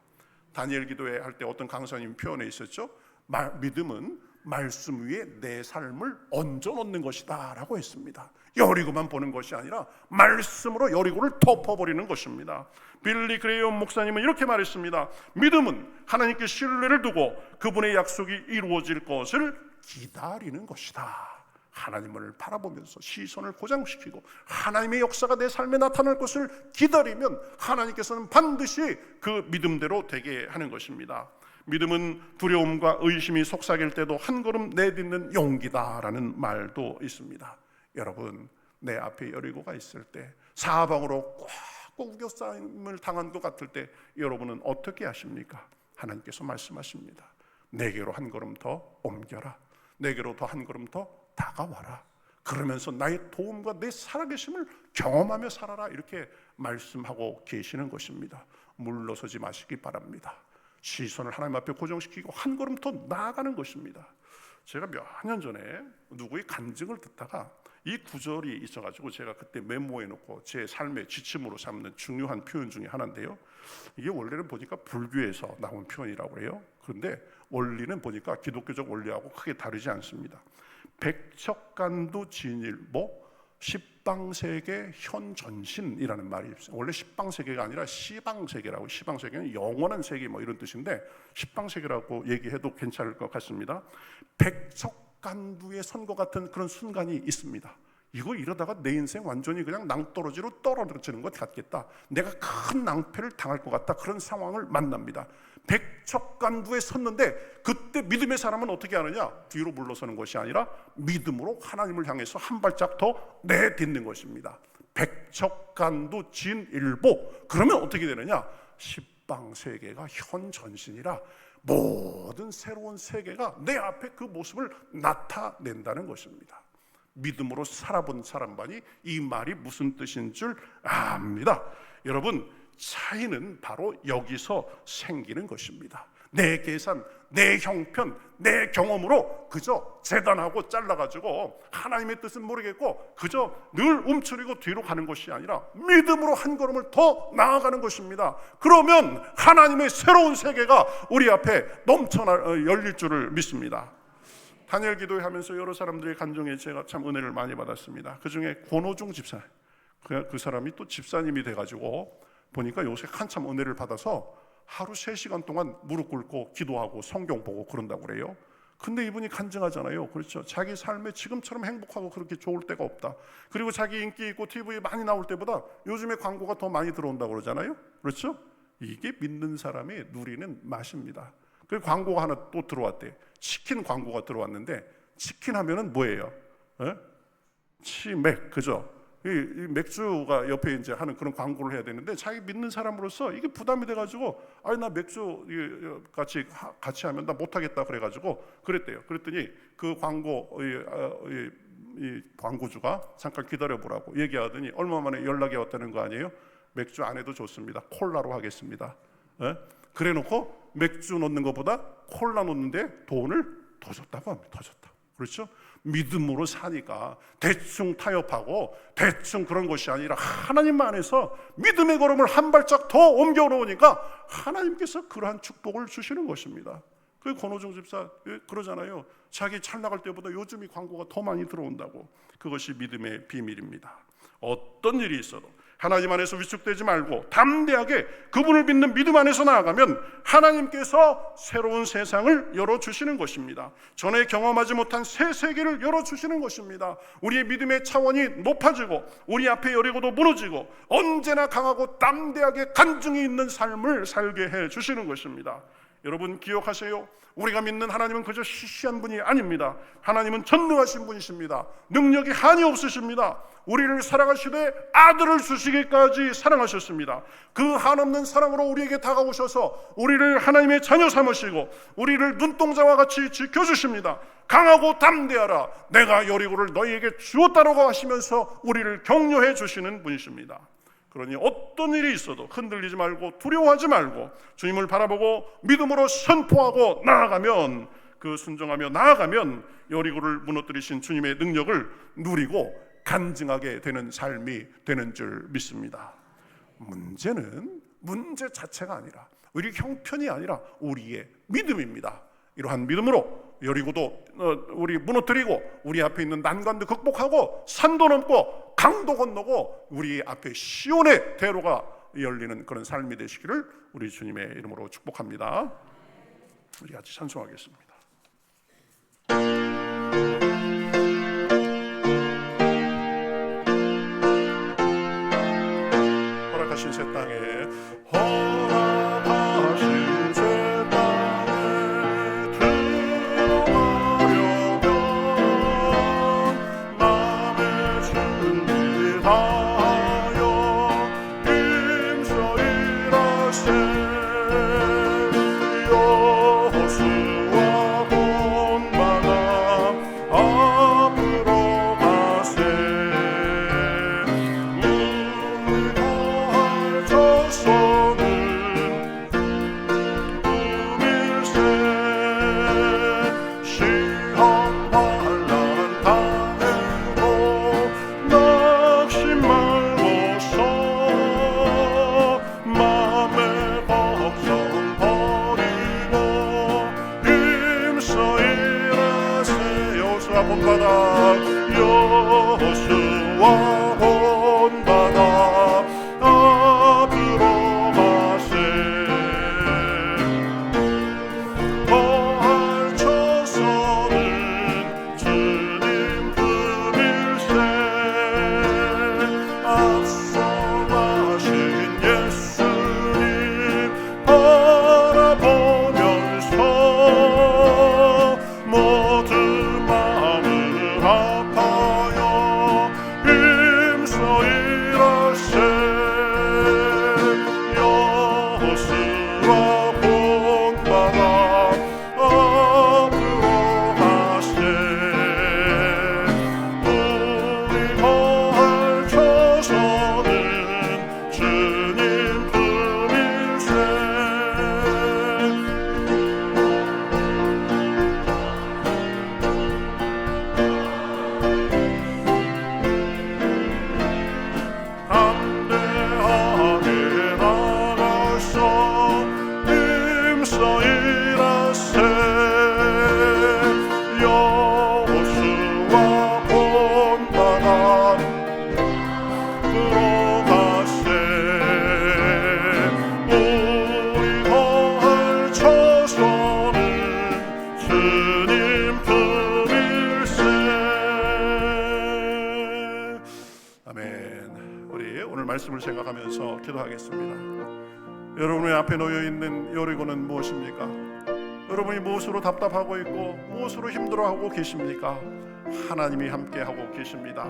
다니엘 기도회 할 때 어떤 강사님 표현에 있었죠. 믿음은 말씀 위에 내 삶을 얹어 놓는 것이다 라고 했습니다. 여리고만 보는 것이 아니라 말씀으로 여리고를 덮어버리는 것입니다. 빌리 그레이엄 목사님은 이렇게 말했습니다. 믿음은 하나님께 신뢰를 두고 그분의 약속이 이루어질 것을 기다리는 것이다. 하나님을 바라보면서 시선을 고정시키고 하나님의 역사가 내 삶에 나타날 것을 기다리면 하나님께서는 반드시 그 믿음대로 되게 하는 것입니다. 믿음은 두려움과 의심이 속삭일 때도 한 걸음 내딛는 용기다라는 말도 있습니다. 여러분, 내 앞에 여리고가 있을 때 사방으로 꽉 우겨싸임을 당한 것 같을 때 여러분은 어떻게 하십니까? 하나님께서 말씀하십니다. 내게로 한 걸음 더 옮겨라. 내게로 더 한 걸음 더 다가와라. 그러면서 나의 도움과 내 살아계심을 경험하며 살아라. 이렇게 말씀하고 계시는 것입니다. 물러서지 마시기 바랍니다. 시선을 하나님 앞에 고정시키고 한 걸음 더 나아가는 것입니다. 제가 몇 년 전에 누구의 간증을 듣다가 이 구절이 있어가지고 제가 그때 메모해 놓고 제 삶의 지침으로 삼는 중요한 표현 중에 하나인데요. 이게 원래는 보니까 불교에서 나온 표현이라고 해요. 그런데 원리는 보니까 기독교적 원리하고 크게 다르지 않습니다. 백척간도 진일보 십방세계 현전신이라는 말이 있어요. 원래 십방세계가 아니라 시방세계라고, 시방세계는 영원한 세계 뭐 이런 뜻인데 십방세계라고 얘기해도 괜찮을 것 같습니다. 백척간두의 선과 같은 그런 순간이 있습니다. 이거 이러다가 내 인생 완전히 그냥 낭떠러지로 떨어지는 것 같겠다, 내가 큰 낭패를 당할 것 같다, 그런 상황을 만납니다. 백척간두에 섰는데 그때 믿음의 사람은 어떻게 하느냐? 뒤로 물러서는 것이 아니라 믿음으로 하나님을 향해서 한 발짝 더 내딛는 것입니다. 백척간두 진일보. 그러면 어떻게 되느냐? 십방세계가 현전신이라 모든 새로운 세계가 내 앞에 그 모습을 나타낸다는 것입니다. 믿음으로 살아본 사람만이 이 말이 무슨 뜻인 줄 압니다. 여러분, 차이는 바로 여기서 생기는 것입니다. 내 계산, 내 형편, 내 경험으로 그저 재단하고 잘라가지고 하나님의 뜻은 모르겠고 그저 늘 움츠리고 뒤로 가는 것이 아니라 믿음으로 한 걸음을 더 나아가는 것입니다. 그러면 하나님의 새로운 세계가 우리 앞에 열릴 줄을 믿습니다. 단일 기도하면서 여러 사람들의 간증에 제가 참 은혜를 많이 받았습니다. 그 중에 권호중 집사, 그 사람이 또 집사님이 돼가지고 보니까 요새 한참 은혜를 받아서 하루 3시간 동안 무릎 꿇고 기도하고 성경 보고 그런다고 그래요. 근데 이분이 간증하잖아요. 그렇죠. 자기 삶에 지금처럼 행복하고 그렇게 좋을 때가 없다. 그리고 자기 인기 있고 TV에 많이 나올 때보다 요즘에 광고가 더 많이 들어온다고 그러잖아요. 그렇죠. 이게 믿는 사람이 누리는 맛입니다. 그 광고가 하나 또 들어왔대. 치킨 광고가 들어왔는데 치킨 하면은 뭐예요? 치맥, 그죠? 이 맥주가 옆에 이제 하는 그런 광고를 해야 되는데 자기 믿는 사람으로서 이게 부담이 돼가지고 아니 나 맥주 같이 하면 나 못하겠다 그래가지고 그랬대요. 그랬더니 그 광고 이 광고주가 잠깐 기다려보라고 얘기하더니 얼마 만에 연락이 왔다는 거 아니에요? 맥주 안 해도 좋습니다. 콜라로 하겠습니다. 그래놓고 맥주 넣는 것보다 콜라 넣는데 돈을 더 줬다고 합니다. 더 줬다. 그렇죠? 믿음으로 사니까 대충 타협하고 대충 그런 것이 아니라 하나님 안에서 믿음의 걸음을 한 발짝 더 옮겨 놓으니까 하나님께서 그러한 축복을 주시는 것입니다. 그 권호중 집사 그러잖아요. 자기 잘 나갈 때보다 요즘이 광고가 더 많이 들어온다고. 그것이 믿음의 비밀입니다. 어떤 일이 있어도 하나님 안에서 위축되지 말고 담대하게 그분을 믿는 믿음 안에서 나아가면 하나님께서 새로운 세상을 열어주시는 것입니다. 전에 경험하지 못한 새 세계를 열어주시는 것입니다. 우리의 믿음의 차원이 높아지고 우리 앞에 여리고도 무너지고 언제나 강하고 담대하게 간증이 있는 삶을 살게 해주시는 것입니다. 여러분 기억하세요. 우리가 믿는 하나님은 그저 시시한 분이 아닙니다. 하나님은 전능하신 분이십니다. 능력이 한이 없으십니다. 우리를 사랑하시되 아들을 주시기까지 사랑하셨습니다. 그 한없는 사랑으로 우리에게 다가오셔서 우리를 하나님의 자녀 삼으시고 우리를 눈동자와 같이 지켜주십니다. 강하고 담대하라, 내가 여리고를 너희에게 주었다라고 하시면서 우리를 격려해 주시는 분이십니다. 그러니 어떤 일이 있어도 흔들리지 말고 두려워하지 말고 주님을 바라보고 믿음으로 선포하고 나아가면, 그 순종하며 나아가면 여리고를 무너뜨리신 주님의 능력을 누리고 간증하게 되는 삶이 되는 줄 믿습니다. 문제는 문제 자체가 아니라 우리 형편이 아니라 우리의 믿음입니다. 이러한 믿음으로 여리고도 우리 무너뜨리고 우리 앞에 있는 난관도 극복하고 산도 넘고 강도 건너고 우리 앞에 시온의 대로가 열리는 그런 삶이 되시기를 우리 주님의 이름으로 축복합니다. 우리 같이 찬송하겠습니다. 허락하신 새 땅에 허락하신 새 땅에 들어가려면 마음의 준비 다하여 힘써 일하세. 여호수아 본받아 본받아 여호수아 본받아 앞으로 가세 더할 초서는 주님 품일세 앞서 가신 예수님 바라보면서 모든 마음을 아파요 힘써 일하세 여호수아 본받아 앞으로 가세 우리 더할 초서는 주님 품일세 담대하게 나가서 힘써 일하세 여호수아 본받아 들어가세 우리 더할 초서는 주님 품일세 아멘. 우리 오늘 말씀을 생각하면서 기도하겠습니다. 여러분의 앞에 놓여 있는 여리고는 무엇입니까? 여러분이 무엇으로 답답하고 있고 무엇으로 힘들어하고 계십니까? 하나님이 함께하고 계십니다.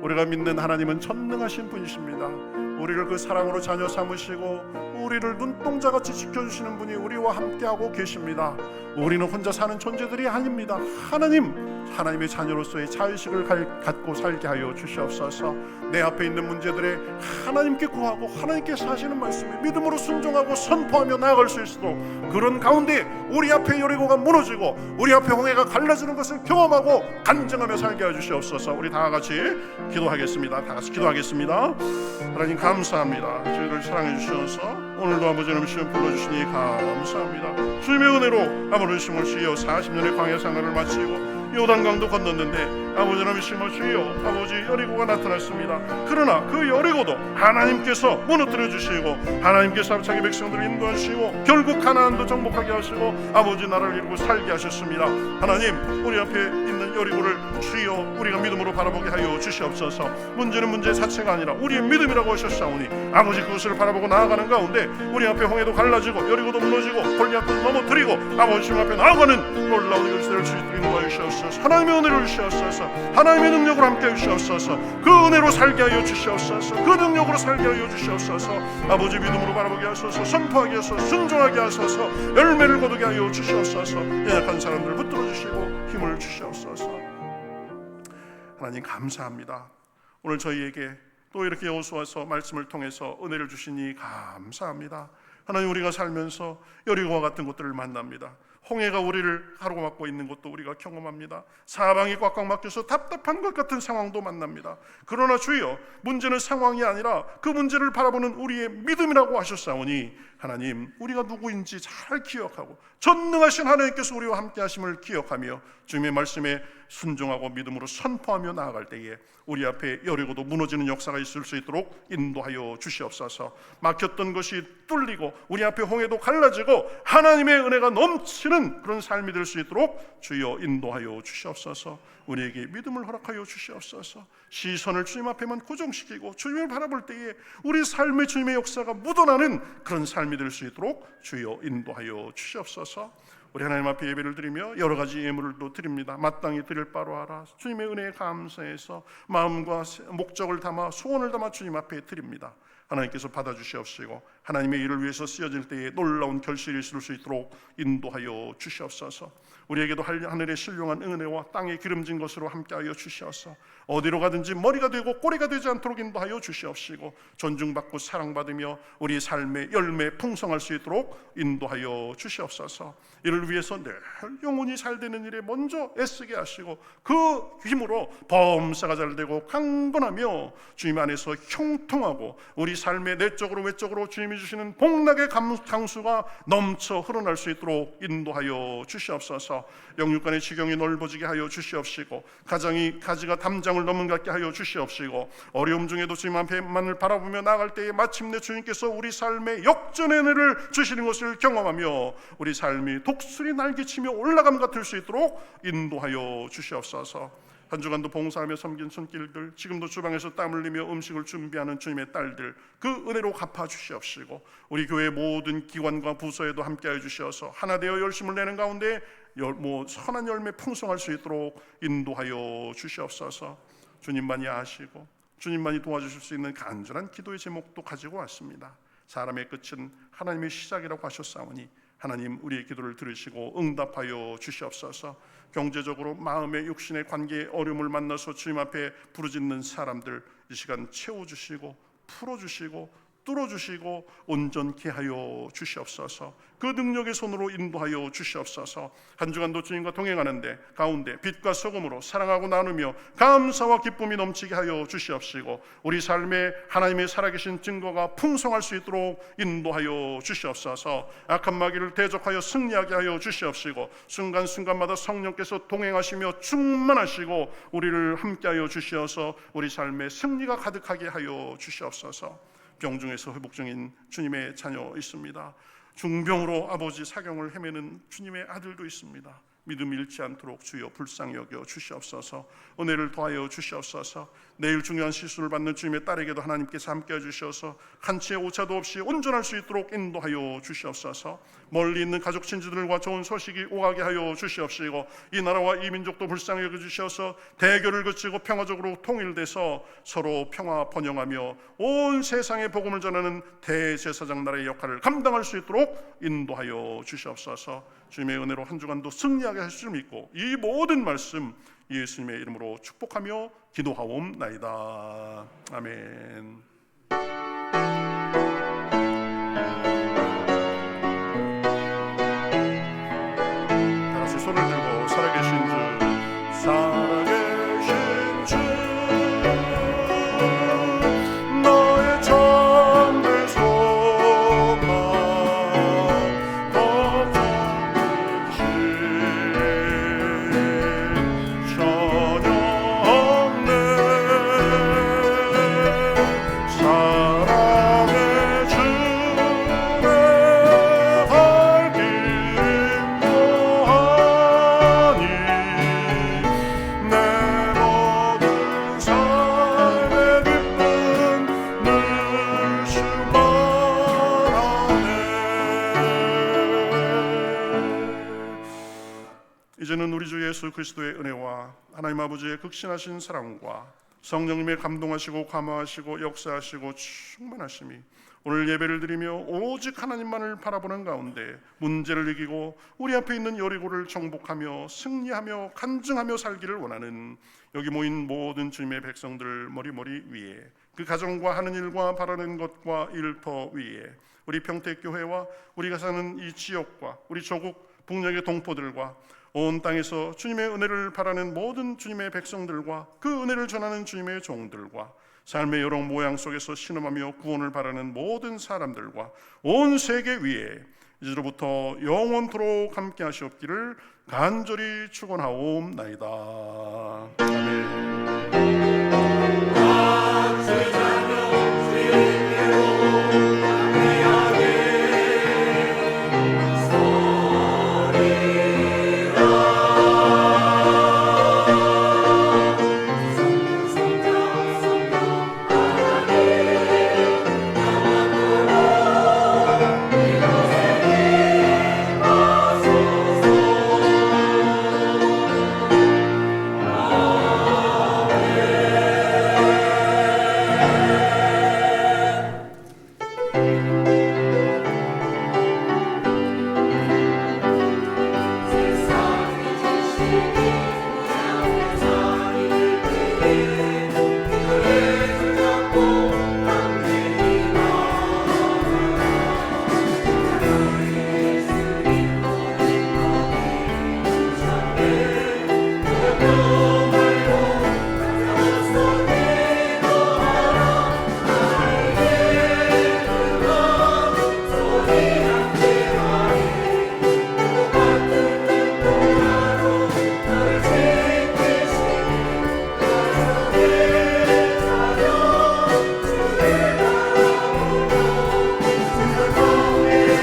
우리가 믿는 하나님은 전능하신 분이십니다. 우리를 그 사랑으로 자녀 삼으시고 우리를 눈동자같이 지켜주시는 분이 우리와 함께하고 계십니다. 우리는 혼자 사는 존재들이 아닙니다. 하나님의 자녀로서의 자의식을 갖고 살게 하여 주시옵소서. 내 앞에 있는 문제들에 하나님께 구하고 하나님께서 하시는 말씀에 믿음으로 순종하고 선포하며 나아갈 수 있도록 그런 가운데 우리 앞에 여리고가 무너지고 우리 앞에 홍해가 갈라지는 것을 경험하고 간증하며 살게 해 주시옵소서. 우리 다 같이 기도하겠습니다. 다 같이 기도하겠습니다. 하나님 감사합니다. 저희를 사랑해 주셔서 오늘도 아버지 이름 시험 불러주시니 감사합니다. 주님의 은혜로 아버지 심을 주여 40년의 광야 생활을 마치고 요단강도 건넜는데 아버지 이름 심을 주여 아버지 여리고가 나타났습니다. 그러나 그 여리고도 하나님께서 무너뜨려 주시고 하나님께서 자기 백성들을 인도하시고 결국 가나안도 정복하게 하시고 아버지 나라를 이루고 살게 하셨습니다. 하나님 우리 앞에 있는 여리고를 주여 우리가 믿음으로 바라보게 하여 주시옵소서. 문제는 문제 자체가 아니라 우리의 믿음이라고 하셨사오니 아버지 그것을 바라보고 나아가는 가운데 우리 앞에 홍해도 갈라지고 여리고도 무너지고 골리앗도 넘어뜨리고 아버지 주님 앞에 나아가는 놀라운 일들을 주시도록 인도하여 주시옵소서. 하나님의 은혜를 주시옵소서. 하나님의 능력으로 함께 해주시옵소서. 그 은혜로 살게 하여 주시옵소서. 그 능력으로 살게 하여 주시옵소서. 아버지 믿음으로 바라보게 하소서. 선포하게 하소서. 순종하게 하소서. 열매를 거두게 하여 주시옵소서. 연약한 사람들을 붙들어 주시고 힘을 주시옵소서. 하나님 감사합니다. 오늘 저희에게 또 이렇게 여호수아서 말씀을 통해서 은혜를 주시니 감사합니다. 하나님 우리가 살면서 여리고와 같은 곳들을 만납니다. 홍해가 우리를 가로막고 있는 것도 우리가 경험합니다. 사방이 꽉꽉 막혀서 답답한 것 같은 상황도 만납니다. 그러나 주여 문제는 상황이 아니라 그 문제를 바라보는 우리의 믿음이라고 하셨사오니 하나님 우리가 누구인지 잘 기억하고 전능하신 하나님께서 우리와 함께 하심을 기억하며 주님의 말씀에 순종하고 믿음으로 선포하며 나아갈 때에 우리 앞에 여리고도 무너지는 역사가 있을 수 있도록 인도하여 주시옵소서. 막혔던 것이 뚫리고 우리 앞에 홍해도 갈라지고 하나님의 은혜가 넘치는 그런 삶이 될 수 있도록 주여 인도하여 주시옵소서. 우리에게 믿음을 허락하여 주시옵소서. 시선을 주님 앞에만 고정시키고 주님을 바라볼 때에 우리 삶의 주님의 역사가 묻어나는 그런 삶이 될 수 있도록 주여 인도하여 주시옵소서. 우리 하나님 앞에 예배를 드리며 여러 가지 예물도 드립니다. 마땅히 드릴 바로 알아 주님의 은혜에 감사해서 마음과 목적을 담아 소원을 담아 주님 앞에 드립니다. 하나님께서 받아주시옵시고 하나님의 일을 위해서 쓰여질 때에 놀라운 결실이 있을 수 있도록 인도하여 주시옵소서. 우리에게도 하늘의 신령한 은혜와 땅에 기름진 것으로 함께하여 주시옵소서. 어디로 가든지 머리가 되고 꼬리가 되지 않도록 인도하여 주시옵시고 존중받고 사랑받으며 우리 삶의 열매 풍성할 수 있도록 인도하여 주시옵소서. 이를 위해서 늘 영혼이 잘 되는 일에 먼저 애쓰게 하시고 그 힘으로 범사가 잘 되고 강건하며 주님 안에서 형통하고 우리 삶의 내적으로 외적으로 주님이 주시는 복락의 강수가 넘쳐 흘러날 수 있도록 인도하여 주시옵소서. 영육간의 지경이 넓어지게 하여 주시옵시고, 가정이 가지가 담장을 넘은 것 같게 하여 주시옵시고, 어려움 중에도 주님 앞에만을 바라보며 나아갈 때에 마침내 주님께서 우리 삶에 역전의 은혜를 주시는 것을 경험하며 우리 삶이 독수리 날개치며 올라감 같을 수 있도록 인도하여 주시옵소서. 한 주간도 봉사하며 섬긴 손길들, 지금도 주방에서 땀 흘리며 음식을 준비하는 주님의 딸들, 그 은혜로 갚아 주시옵시고, 우리 교회 모든 기관과 부서에도 함께하여 주시어서 하나 되어 열심을 내는 가운데 선한 열매 풍성할 수 있도록 인도하여 주시옵소서. 주님만이 아시고 주님만이 도와주실 수 있는 간절한 기도의 제목도 가지고 왔습니다. 사람의 끝은 하나님의 시작이라고 하셨사오니 하나님, 우리의 기도를 들으시고 응답하여 주시옵소서. 경제적으로 마음의 육신의 관계에 어려움을 만나서 주님 앞에 부르짖는 사람들 이 시간 채워주시고 풀어주시고 뚫어주시고 온전케 하여 주시옵소서. 그 능력의 손으로 인도하여 주시옵소서. 한 주간도 주님과 동행하는데 가운데 빛과 소금으로 사랑하고 나누며 감사와 기쁨이 넘치게 하여 주시옵시고, 우리 삶에 하나님의 살아계신 증거가 풍성할 수 있도록 인도하여 주시옵소서. 악한 마귀를 대적하여 승리하게 하여 주시옵시고, 순간순간마다 성령께서 동행하시며 충만하시고 우리를 함께하여 주시어서 우리 삶에 승리가 가득하게 하여 주시옵소서. 병중에서 회복 중인 주님의 자녀 있습니다. 중병으로 아버지 사경을 헤매는 주님의 아들도 있습니다. 믿음 잃지 않도록 주여 불쌍히 여겨 주시옵소서. 은혜를 더하여 주시옵소서. 내일 중요한 시술을 받는 주님의 딸에게도 하나님께서 함께해 주셔서 한치의 오차도 없이 온전할 수 있도록 인도하여 주시옵소서. 멀리 있는 가족 친지들과 좋은 소식이 오가게 하여 주시옵시고, 이 나라와 이 민족도 불쌍히 여겨 주셔서 대결을 그치고 평화적으로 통일돼서 서로 평화 번영하며 온 세상에 복음을 전하는 대제사장 나라의 역할을 감당할 수 있도록 인도하여 주시옵소서. 주님의 은혜로 한 주간도 승리하게 하실 줄 믿고 이 모든 말씀 예수님의 이름으로 축복하며 기도하옵나이다. 아멘. 다 같이 손을 들고 살아계신 주, 살아계신 주, 너의 참된 소망 이제는 우리 주 예수 그리스도의 은혜와 하나님 아버지의 극신하신 사랑과 성령님의 감동하시고 감화하시고 역사하시고 충만하심이 오늘 예배를 드리며 오직 하나님만을 바라보는 가운데 문제를 이기고 우리 앞에 있는 여리고를 정복하며 승리하며 간증하며 살기를 원하는 여기 모인 모든 주님의 백성들 머리머리 위에, 그 가정과 하는 일과 바라는 것과 일터 위에, 우리 평택교회와 우리가 사는 이 지역과 우리 조국 북녘의 동포들과 온 땅에서 주님의 은혜를 바라는 모든 주님의 백성들과 그 은혜를 전하는 주님의 종들과 삶의 여러 모양 속에서 신음하며 구원을 바라는 모든 사람들과 온 세계 위에 이제로부터 영원토록 함께 하시옵기를 간절히 축원하옵나이다. 아멘.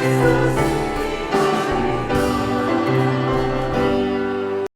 주님